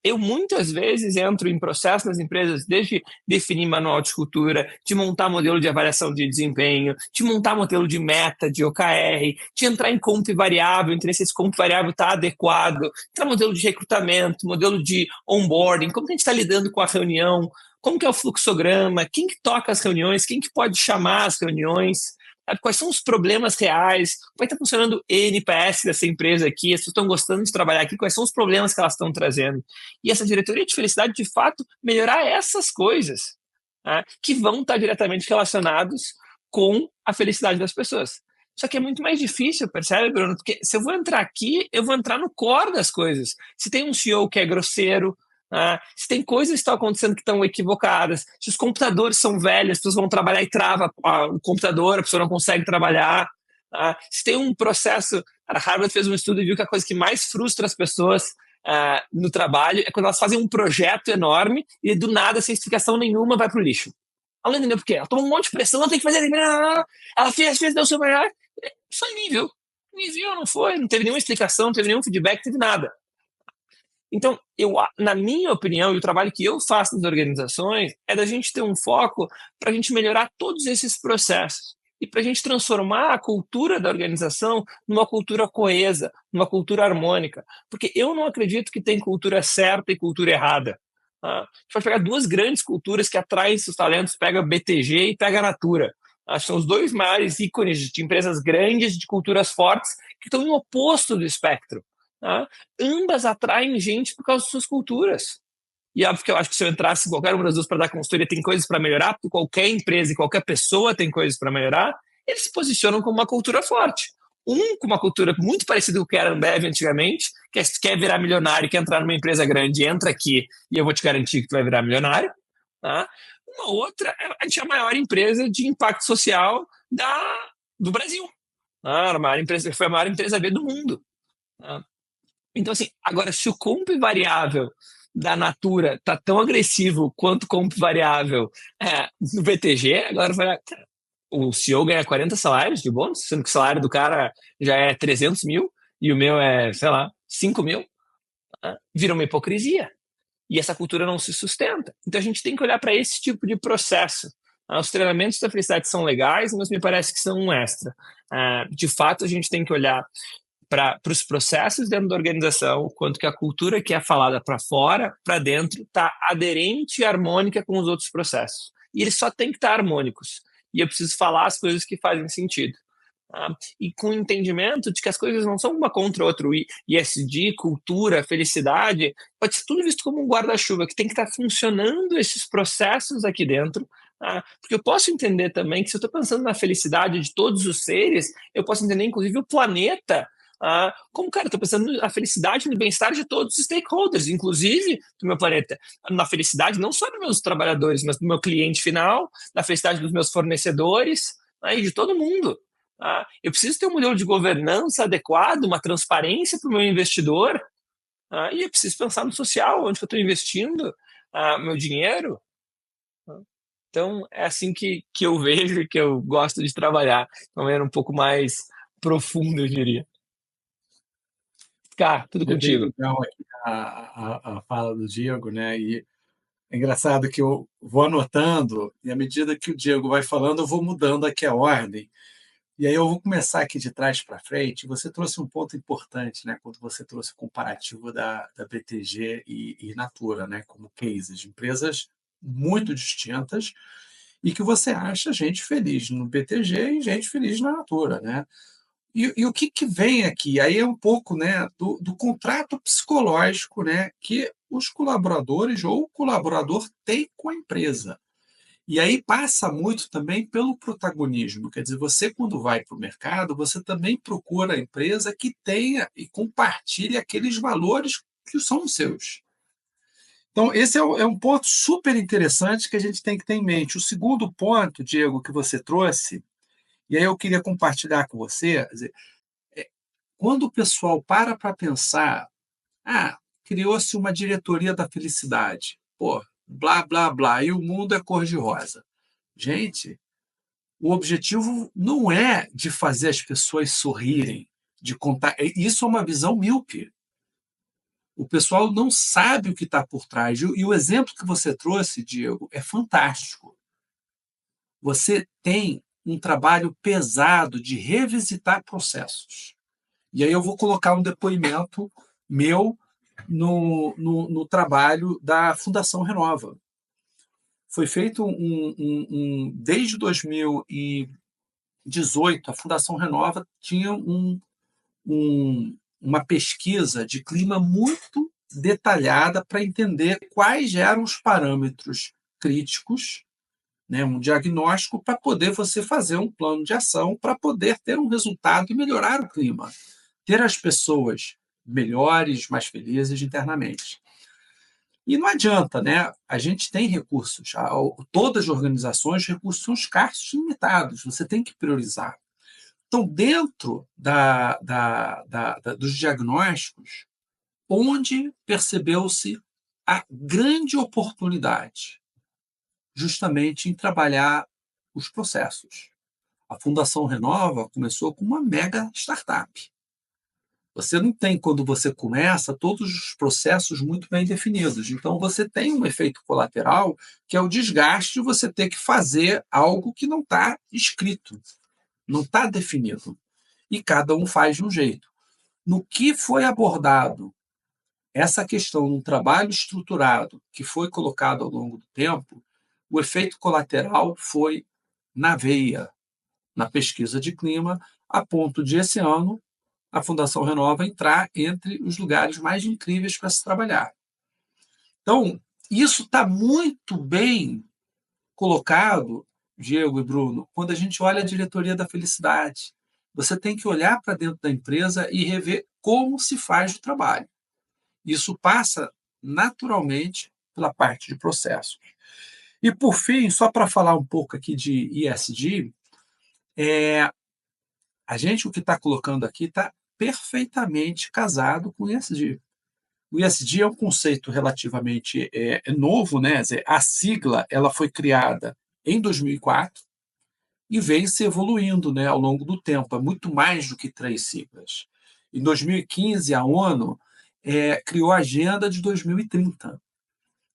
Eu muitas vezes entro em processos nas empresas, desde definir manual de cultura, de montar modelo de avaliação de desempenho, de montar modelo de meta, de OKR, de entrar em comp variável, entender se esse comp variável está adequado, entrar modelo de recrutamento, modelo de onboarding, como que a gente está lidando com a reunião, como que é o fluxograma, quem que toca as reuniões, quem que pode chamar as reuniões, sabe? Quais são os problemas reais, como é que está funcionando o NPS dessa empresa aqui, as pessoas estão gostando de trabalhar aqui, quais são os problemas que elas estão trazendo. E essa diretoria de felicidade, de fato, melhorar essas coisas, né, que vão estar diretamente relacionados com a felicidade das pessoas. Só que é muito mais difícil, percebe, Bruno? Porque se eu vou entrar aqui, eu vou entrar no core das coisas. Se tem um CEO que é grosseiro, se tem coisas que estão acontecendo que estão equivocadas, se os computadores são velhos, as pessoas vão trabalhar e trava o computador, a pessoa não consegue trabalhar. Se tem um processo... A Harvard fez um estudo e viu que a coisa que mais frustra as pessoas no trabalho é quando elas fazem um projeto enorme e do nada, sem explicação nenhuma, vai para o lixo. Ela não entendeu por quê. Ela tomou um monte de pressão, ela tem que fazer... Ela fez, deu o seu melhor. Foi nível. Nível não foi, não teve nenhuma explicação, não teve nenhum feedback, não teve nada. Então, na minha opinião, e o trabalho que eu faço nas organizações, é da gente ter um foco para a gente melhorar todos esses processos e para a gente transformar a cultura da organização numa cultura coesa, numa cultura harmônica. Porque eu não acredito que tem cultura certa e cultura errada. A gente pode pegar duas grandes culturas que atraem seus talentos, pega BTG e pega Natura. São os dois maiores ícones de empresas grandes, de culturas fortes, que estão em oposto do espectro. Ambas atraem gente por causa de suas culturas. E óbvio que eu acho que se eu entrasse em qualquer uma das duas para dar consultoria, tem coisas para melhorar, porque qualquer empresa e qualquer pessoa tem coisas para melhorar, eles se posicionam como uma cultura forte. Um com uma cultura muito parecida com o que era a Ambev antigamente, que se quer virar milionário, quer entrar numa empresa grande, entra aqui e eu vou te garantir que tu vai virar milionário. Uma outra, a gente é a maior empresa de impacto social do Brasil. Foi a maior empresa B do mundo. Então, assim, agora, se o comp variável da Natura tá tão agressivo quanto o comp variável no BTG, agora o CEO ganha 40 salários de bônus, sendo que o salário do cara já é 300 mil e o meu é, sei lá, 5 mil, vira uma hipocrisia. E essa cultura não se sustenta. Então, a gente tem que olhar para esse tipo de processo. Os treinamentos da felicidade são legais, mas me parece que são um extra. De fato, a gente tem que olhar para os processos dentro da organização, quanto que a cultura que é falada para fora, para dentro, está aderente e harmônica com os outros processos. E eles só têm que estar harmônicos. E eu preciso falar as coisas que fazem sentido. E com o entendimento de que as coisas não são uma contra a outra. O ISD, cultura, felicidade, pode ser tudo visto como um guarda-chuva, que tem que estar funcionando esses processos aqui dentro. Porque eu posso entender também que se eu estou pensando na felicidade de todos os seres, eu posso entender inclusive o planeta como, cara, estou pensando na felicidade e no bem-estar de todos os stakeholders, inclusive do meu planeta. Na felicidade não só dos meus trabalhadores, mas do meu cliente final, na felicidade dos meus fornecedores e de todo mundo. Eu preciso ter um modelo de governança adequado, uma transparência para o meu investidor, e eu preciso pensar no social, onde eu estou investindo meu dinheiro. Então, é assim que eu vejo e que eu gosto de trabalhar, de uma maneira um pouco mais profunda, eu diria. Cá, tudo contigo. Legal aqui a fala do Diego, né? E é engraçado que eu vou anotando e à medida que o Diego vai falando, eu vou mudando aqui a ordem. E aí eu vou começar aqui de trás para frente. Você trouxe um ponto importante, né? Quando você trouxe o comparativo da BTG e Natura, né? Como cases de empresas muito distintas e que você acha gente feliz no BTG e gente feliz na Natura, né? E o que vem aqui? Aí é um pouco, né, do contrato psicológico, né, que os colaboradores ou o colaborador tem com a empresa. E aí passa muito também pelo protagonismo. Quer dizer, você quando vai para o mercado, você também procura a empresa que tenha e compartilhe aqueles valores que são os seus. Então, esse é um ponto super interessante que a gente tem que ter em mente. O segundo ponto, Diego, que você trouxe, e aí eu queria compartilhar com você, quer dizer, quando o pessoal para pensar, criou-se uma diretoria da felicidade, pô, blá, blá, blá, e o mundo é cor-de-rosa. Gente, o objetivo não é de fazer as pessoas sorrirem, de contar. Isso é uma visão míope. O pessoal não sabe o que está por trás. E o exemplo que você trouxe, Diego, é fantástico. Você tem um trabalho pesado de revisitar processos. E aí eu vou colocar um depoimento meu no trabalho da Fundação Renova. Foi feito desde 2018, a Fundação Renova tinha uma pesquisa de clima muito detalhada para entender quais eram os parâmetros críticos, né, um diagnóstico para poder você fazer um plano de ação para poder ter um resultado e melhorar o clima, ter as pessoas melhores, mais felizes internamente. E não adianta, né? A gente tem recursos, todas as organizações, os recursos são escassos e limitados, você tem que priorizar. Então, dentro dos diagnósticos, onde percebeu-se a grande oportunidade, justamente em trabalhar os processos. A Fundação Renova começou com uma mega startup. Você não tem, quando você começa, todos os processos muito bem definidos. Então, você tem um efeito colateral, que é o desgaste de você ter que fazer algo que não está escrito, não está definido. E cada um faz de um jeito. No que foi abordado essa questão de um trabalho estruturado que foi colocado ao longo do tempo, o efeito colateral foi na veia, na pesquisa de clima, a ponto de, esse ano, a Fundação Renova entrar entre os lugares mais incríveis para se trabalhar. Então, isso está muito bem colocado, Diego e Bruno, quando a gente olha a diretoria da felicidade. Você tem que olhar para dentro da empresa e rever como se faz o trabalho. Isso passa naturalmente pela parte de processos. E, por fim, só para falar um pouco aqui de ESG, a gente, o que está colocando aqui, está perfeitamente casado com o ESG. O ESG é um conceito relativamente novo, né? A sigla ela foi criada em 2004 e vem se evoluindo, né, ao longo do tempo. É muito mais do que 3 siglas. Em 2015, a ONU criou a Agenda de 2030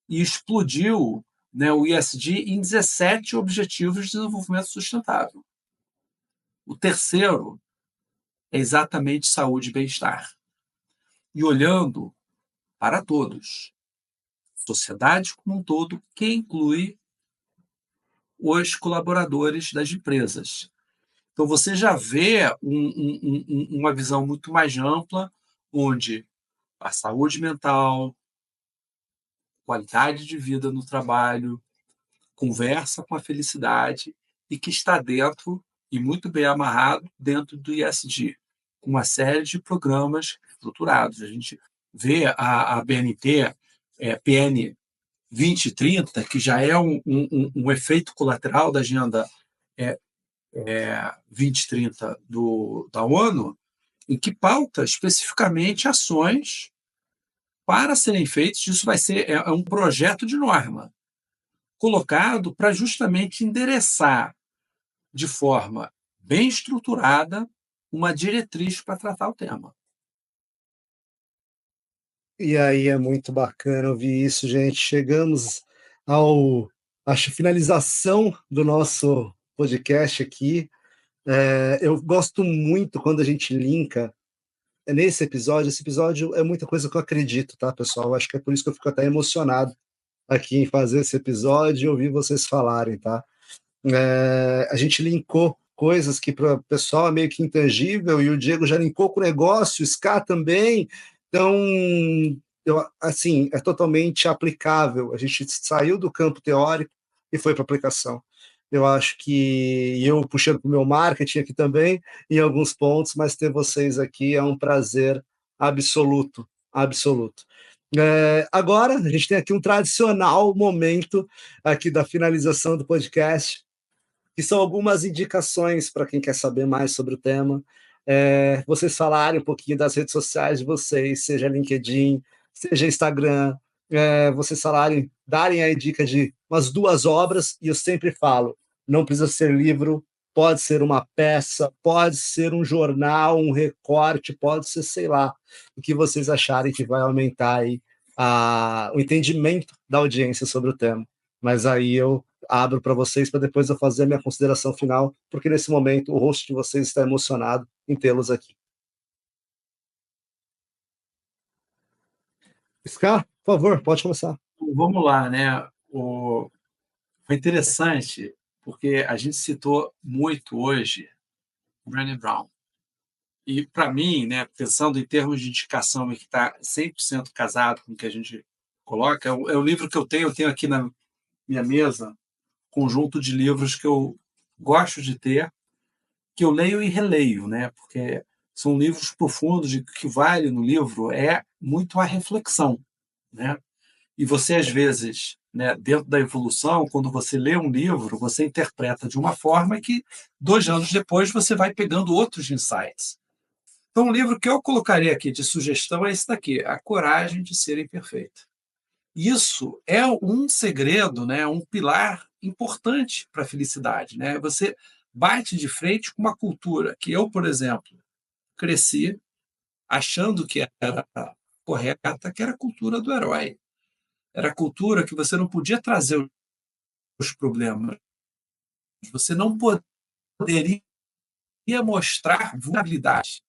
e explodiu, né, o ESG em 17 Objetivos de Desenvolvimento Sustentável. O terceiro é exatamente saúde e bem-estar. E olhando para todos, sociedade como um todo, que inclui os colaboradores das empresas. Então, você já vê uma visão muito mais ampla, onde a saúde mental, qualidade de vida no trabalho, conversa com a felicidade e que está dentro, e muito bem amarrado, dentro do ESG, com uma série de programas estruturados. A gente vê a BNT, PN 2030, que já é um efeito colateral da Agenda 2030 da ONU, em que pauta especificamente ações para serem feitas. Isso vai ser um projeto de norma colocado para justamente endereçar de forma bem estruturada uma diretriz para tratar o tema. E aí é muito bacana ouvir isso, gente. Chegamos acho, finalização do nosso podcast aqui. Eu gosto muito quando a gente linka nesse episódio. Esse episódio é muita coisa que eu acredito, tá, pessoal? Acho que é por isso que eu fico até emocionado aqui em fazer esse episódio e ouvir vocês falarem, tá? A gente linkou coisas que para o pessoal é meio que intangível, e o Diego já linkou com o negócio, o Ska também. Então, assim, é totalmente aplicável. A gente saiu do campo teórico e foi para a aplicação. Eu acho que eu puxando para o meu marketing aqui também, em alguns pontos, mas ter vocês aqui é um prazer absoluto, absoluto. Agora, a gente tem aqui um tradicional momento aqui da finalização do podcast, que são algumas indicações para quem quer saber mais sobre o tema. Vocês falarem um pouquinho das redes sociais de vocês, seja LinkedIn, seja Instagram, vocês falarem, darem aí dica de umas 2 obras, e eu sempre falo, não precisa ser livro, pode ser uma peça, pode ser um jornal, um recorte, pode ser, sei lá, o que vocês acharem que vai aumentar aí o entendimento da audiência sobre o tema. Mas aí eu abro para vocês, para depois eu fazer a minha consideração final, porque nesse momento o host de vocês está emocionado em tê-los aqui. Scar, por favor, pode começar. Vamos lá, né? Foi interessante, porque a gente citou muito hoje o Brené Brown. E, para mim, né, pensando em termos de indicação e que está 100% casado com o que a gente coloca, é o livro que eu tenho aqui na minha mesa, conjunto de livros que eu gosto de ter, que eu leio e releio, né? Porque são livros profundos, e o que vale no livro é muito a reflexão, né? E você, às vezes, né, dentro da evolução, quando você lê um livro, você interpreta de uma forma que 2 anos depois você vai pegando outros insights. Então, um livro que eu colocaria aqui de sugestão é esse daqui, A Coragem de Ser Imperfeito. Isso é um segredo, né, um pilar importante para a felicidade, né? Você bate de frente com uma cultura que eu, por exemplo, cresci achando que era correta, que era a cultura do herói. Era a cultura que você não podia trazer os problemas. Você não poderia mostrar vulnerabilidade.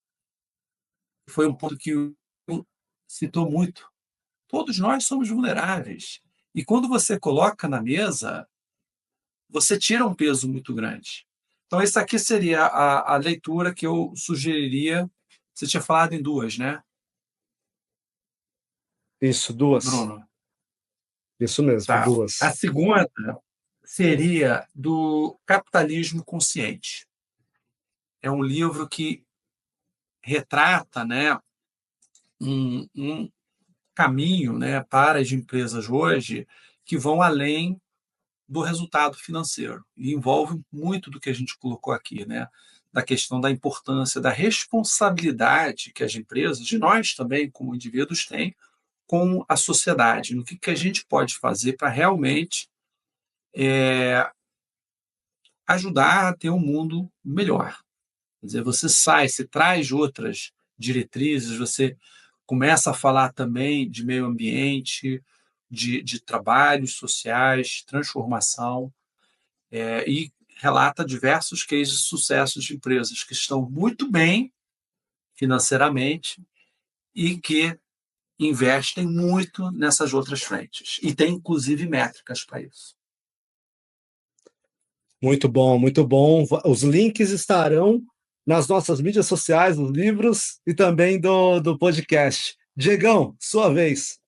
Foi um ponto que eu citou muito. Todos nós somos vulneráveis. E quando você coloca na mesa, você tira um peso muito grande. Então, essa aqui seria a leitura que eu sugeriria. Você tinha falado em 2, né? Isso, 2. Bruno. Isso mesmo, Tá. 2. A segunda seria do Capitalismo Consciente. É um livro que retrata, né, um caminho, né, para as empresas hoje que vão além do resultado financeiro e envolve muito do que a gente colocou aqui, né, da questão da importância da responsabilidade que as empresas, e nós também como indivíduos, têm com a sociedade, no que a gente pode fazer para realmente ajudar a ter um mundo melhor. Quer dizer, você traz outras diretrizes, você começa a falar também de meio ambiente, de trabalhos sociais, transformação, e relata diversos cases de sucesso de empresas que estão muito bem financeiramente e que investem muito nessas outras frentes. E tem, inclusive, métricas para isso. Muito bom, muito bom. Os links estarão nas nossas mídias sociais, nos livros e também do podcast. Diegão, sua vez.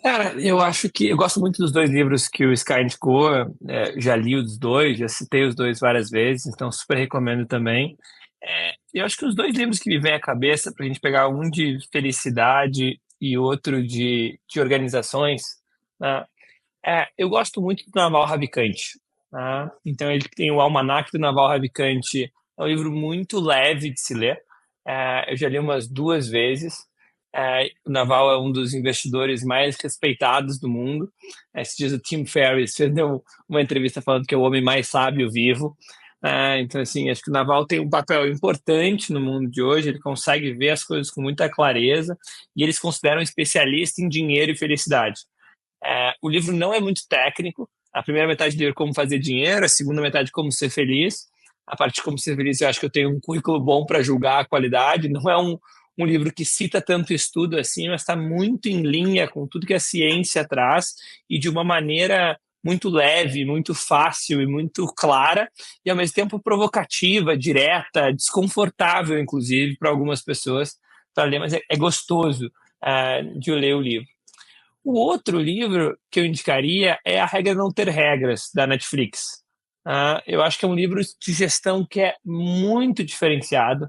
Cara, eu acho que eu gosto muito dos 2 livros que o Sky indicou, já li os 2, já citei os 2 várias vezes, então super recomendo também. Eu acho que os 2 livros que me vêm à cabeça para a gente pegar um de felicidade e outro de organizações, né? Eu gosto muito do Naval Ravikant, tá? Então ele tem o Almanaque do Naval Ravikant, é um livro muito leve de se ler. Eu já li umas 2 vezes. O Naval é um dos investidores mais respeitados do mundo. Esses dias o Tim Ferriss deu uma entrevista falando que é o homem mais sábio vivo. Então, assim, acho que o Naval tem um papel importante no mundo de hoje. Ele consegue ver as coisas com muita clareza e eles consideram especialista em dinheiro e felicidade. O livro não é muito técnico. A primeira metade do livro é como fazer dinheiro, a segunda metade como ser feliz. A parte de como ser feliz, eu acho que eu tenho um currículo bom para julgar a qualidade. Não é um livro que cita tanto estudo assim, mas está muito em linha com tudo que a ciência traz e de uma maneira muito leve, muito fácil e muito clara, e ao mesmo tempo provocativa, direta, desconfortável, inclusive, para algumas pessoas para ler, mas é gostoso de ler o livro. O outro livro que eu indicaria é A Regra Não Ter Regras, da Netflix. Eu acho que é um livro de gestão que é muito diferenciado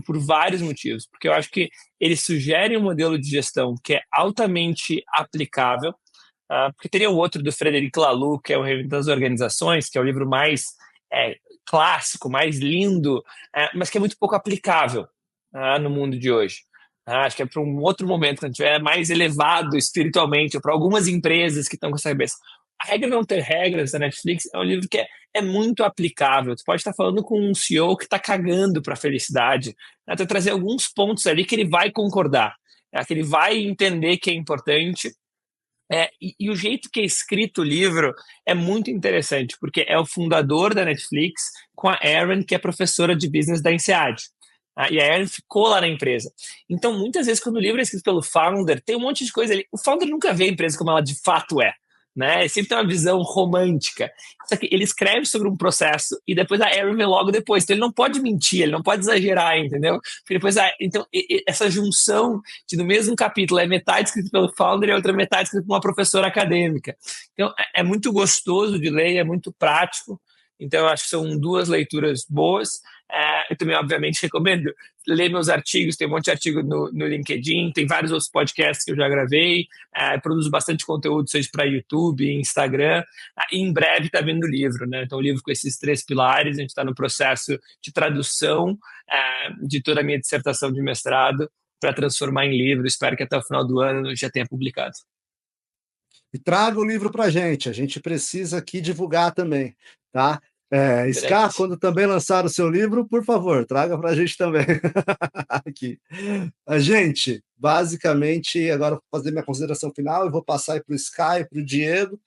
por vários motivos, porque eu acho que ele sugere um modelo de gestão que é altamente aplicável, porque teria o outro do Frederic Laloux, que é o Reinventando as Organizações, que é o livro mais clássico, mais lindo, mas que é muito pouco aplicável no mundo de hoje. Acho que é para um outro momento, quando estiver mais elevado espiritualmente, ou para algumas empresas que estão com essa cabeça. A Regra Não Ter Regras, da Netflix, é um livro que é muito aplicável. Você pode estar falando com um CEO que está cagando para a felicidade, até trazer alguns pontos ali que ele vai concordar, que ele vai entender que é importante. E o jeito que é escrito o livro é muito interessante, porque é o fundador da Netflix com a Erin, que é professora de business da INSEAD. E a Erin ficou lá na empresa. Então, muitas vezes, quando o livro é escrito pelo founder, tem um monte de coisa ali. O founder nunca vê a empresa como ela de fato é. Né? Ele sempre tem uma visão romântica. Só que ele escreve sobre um processo e depois a Erin vê logo depois. Então ele não pode mentir, ele não pode exagerar, entendeu? Porque depois, então, essa junção de no mesmo capítulo é metade escrito pelo founder e a outra metade escrito por uma professora acadêmica. Então é muito gostoso de ler, é muito prático. Então eu acho que são duas leituras boas. Eu também, obviamente, recomendo ler meus artigos, tem um monte de artigo no LinkedIn, tem vários outros podcasts que eu já gravei, produzo bastante conteúdo, seja para YouTube, Instagram, e em breve está vindo o livro, né? Então o livro com esses 3 pilares, a gente está no processo de tradução de toda a minha dissertação de mestrado para transformar em livro, espero que até o final do ano já tenha publicado. E traga o livro para a gente precisa aqui divulgar também, tá? Scar, quando também lançar o seu livro, por favor, traga para a gente também. Aqui. A gente, basicamente, agora vou fazer minha consideração final e vou passar para o Sky, para o Diego.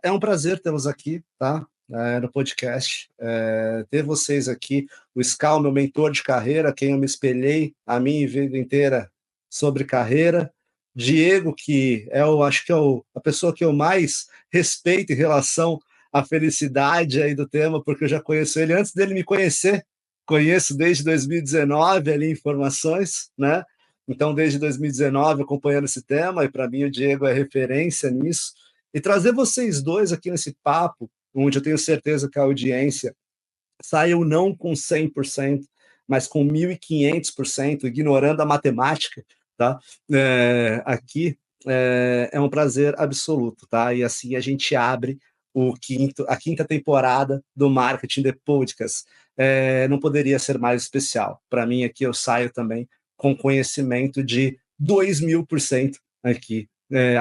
É um prazer tê-los aqui, tá? No podcast. Ter vocês aqui. O Sky, meu mentor de carreira, quem eu me espelhei a minha vida inteira sobre carreira. Diego, que acho que é a pessoa que eu mais respeito em relação à felicidade aí do tema, porque eu já conheço ele antes dele me conhecer, conheço desde 2019 ali informações, né? Então, desde 2019 acompanhando esse tema, e para mim o Diego é referência nisso, e trazer vocês dois aqui nesse papo, onde eu tenho certeza que a audiência saiu não com 100%, mas com 1.500%, ignorando a matemática, tá? Aqui é um prazer absoluto, tá? E assim a gente abre a quinta temporada do Marketing The Podcast. Não poderia ser mais especial. Para mim, aqui eu saio também com conhecimento de 2.000% aqui,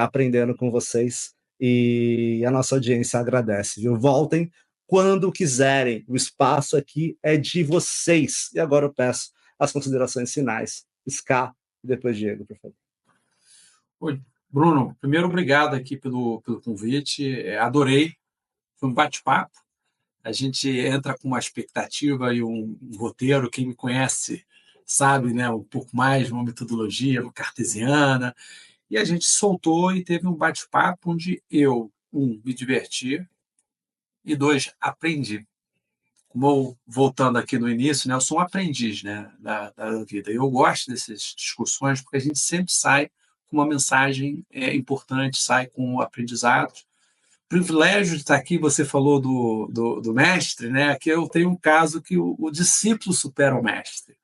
aprendendo com vocês. E a nossa audiência agradece, viu? Voltem quando quiserem. O espaço aqui é de vocês. E agora eu peço as considerações finais. Ska, e depois Diego, por favor. Oi, Bruno, primeiro, obrigado aqui pelo convite. Adorei. Foi um bate-papo. A gente entra com uma expectativa e um roteiro. Quem me conhece sabe, né, um pouco mais de uma metodologia cartesiana. E a gente soltou e teve um bate-papo onde eu, me diverti, e 2, aprendi. Como voltando aqui no início, né, eu sou um aprendiz, né, da vida. Eu gosto dessas discussões porque a gente sempre sai com uma mensagem importante, sai com aprendizados. Privilégio de estar aqui, você falou do mestre, né, que eu tenho um caso que o discípulo supera o mestre.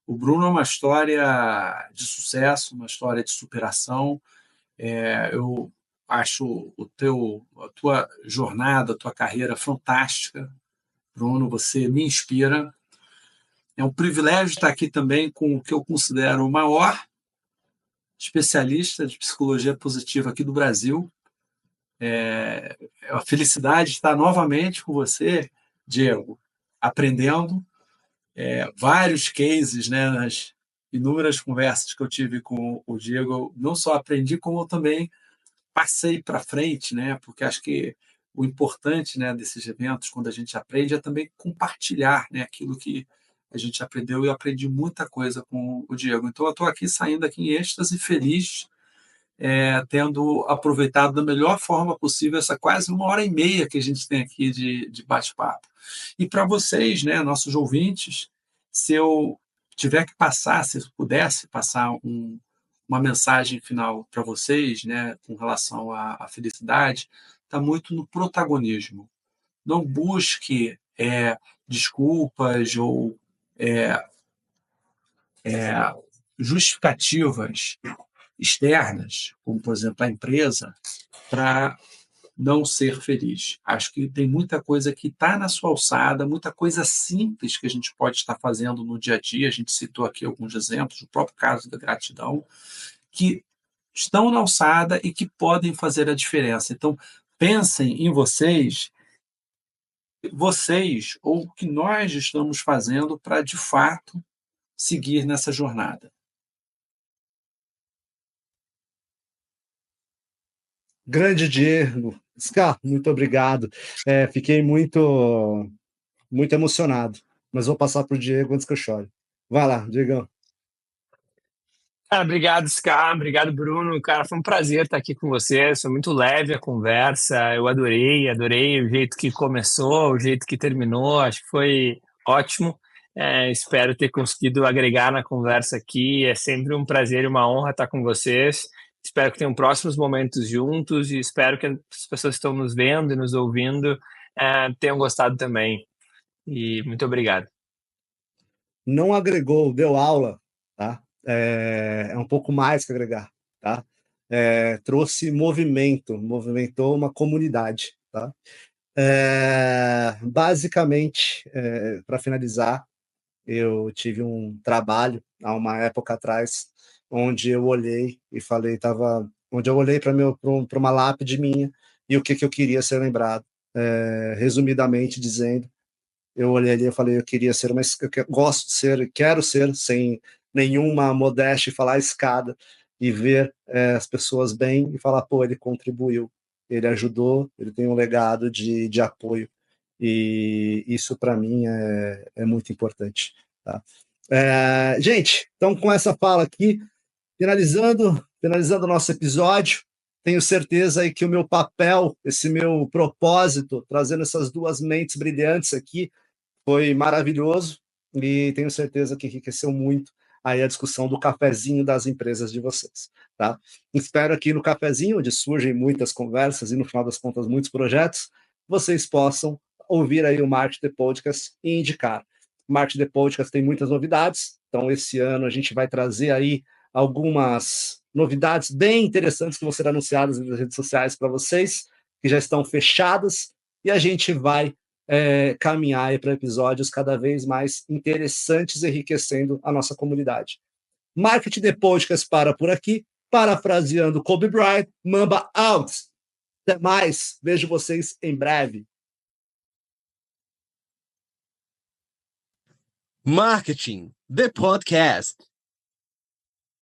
O Bruno é uma história de sucesso, uma história de superação. Eu acho a tua jornada, a tua carreira fantástica. Bruno, você me inspira. É um privilégio estar aqui também com o que eu considero o maior especialista de psicologia positiva aqui do Brasil. É a felicidade de estar novamente com você, Diego, aprendendo vários cases, né, nas inúmeras conversas que eu tive com o Diego. Eu não só aprendi, como eu também passei para frente, né, porque acho que o importante, né, desses eventos, quando a gente aprende, é também compartilhar, né, aquilo que a gente aprendeu, e eu aprendi muita coisa com o Diego. Então, eu estou aqui saindo aqui em êxtase, feliz, tendo aproveitado da melhor forma possível essa quase 1h30 que a gente tem aqui de bate-papo. E para vocês, né, nossos ouvintes, se eu tiver que passar, se eu pudesse passar uma mensagem final para vocês, né, com relação à felicidade, está muito no protagonismo. Não busque desculpas ou justificativas externas, como, por exemplo, a empresa, para não ser feliz. Acho que tem muita coisa que está na sua alçada, muita coisa simples que a gente pode estar fazendo no dia a dia. A gente citou aqui alguns exemplos, o próprio caso da gratidão, que estão na alçada e que podem fazer a diferença. Então, pensem em vocês ou o que nós estamos fazendo para, de fato, seguir nessa jornada. Grande Diego. Scar, muito obrigado. Fiquei muito emocionado, mas vou passar para o Diego antes que eu chore. Vai lá, Diegão. Cara, obrigado, Scar. Obrigado, Bruno. Cara, foi um prazer estar aqui com você. Foi muito leve a conversa. Eu adorei o jeito que começou, o jeito que terminou. Acho que foi ótimo. Espero ter conseguido agregar na conversa aqui. É sempre um prazer e uma honra estar com vocês. Espero que tenham próximos momentos juntos e espero que as pessoas que estão nos vendo e nos ouvindo tenham gostado também. E muito obrigado. Não agregou, deu aula, tá? É um pouco mais que agregar, tá? Trouxe movimentou uma comunidade, tá? Basicamente, para finalizar, eu tive um trabalho há uma época atrás, onde eu olhei e falei, onde eu olhei para uma lápide minha e o que eu queria ser lembrado. Resumidamente dizendo, eu olhei ali e falei, eu queria ser gosto de ser, quero ser, sem nenhuma modéstia, falar a escada e ver as pessoas bem e falar, pô, ele contribuiu, ele ajudou, ele tem um legado de apoio. E isso, para mim, é muito importante. Tá? Gente, então, com essa fala aqui, finalizando o nosso episódio, tenho certeza aí que o meu papel, esse meu propósito, trazendo essas duas mentes brilhantes aqui, foi maravilhoso e tenho certeza que enriqueceu muito aí a discussão do cafezinho das empresas de vocês, tá? Espero que no cafezinho, onde surgem muitas conversas e no final das contas muitos projetos, vocês possam ouvir aí o Marketing The Podcast e indicar. O Marketing The Podcast tem muitas novidades, então esse ano a gente vai trazer aí algumas novidades bem interessantes que vão ser anunciadas nas redes sociais para vocês, que já estão fechadas, e a gente vai caminhar para episódios cada vez mais interessantes, enriquecendo a nossa comunidade. Marketing The Podcast para por aqui, parafraseando Kobe Bryant, Mamba out! Até mais, vejo vocês em breve. Marketing, the podcast.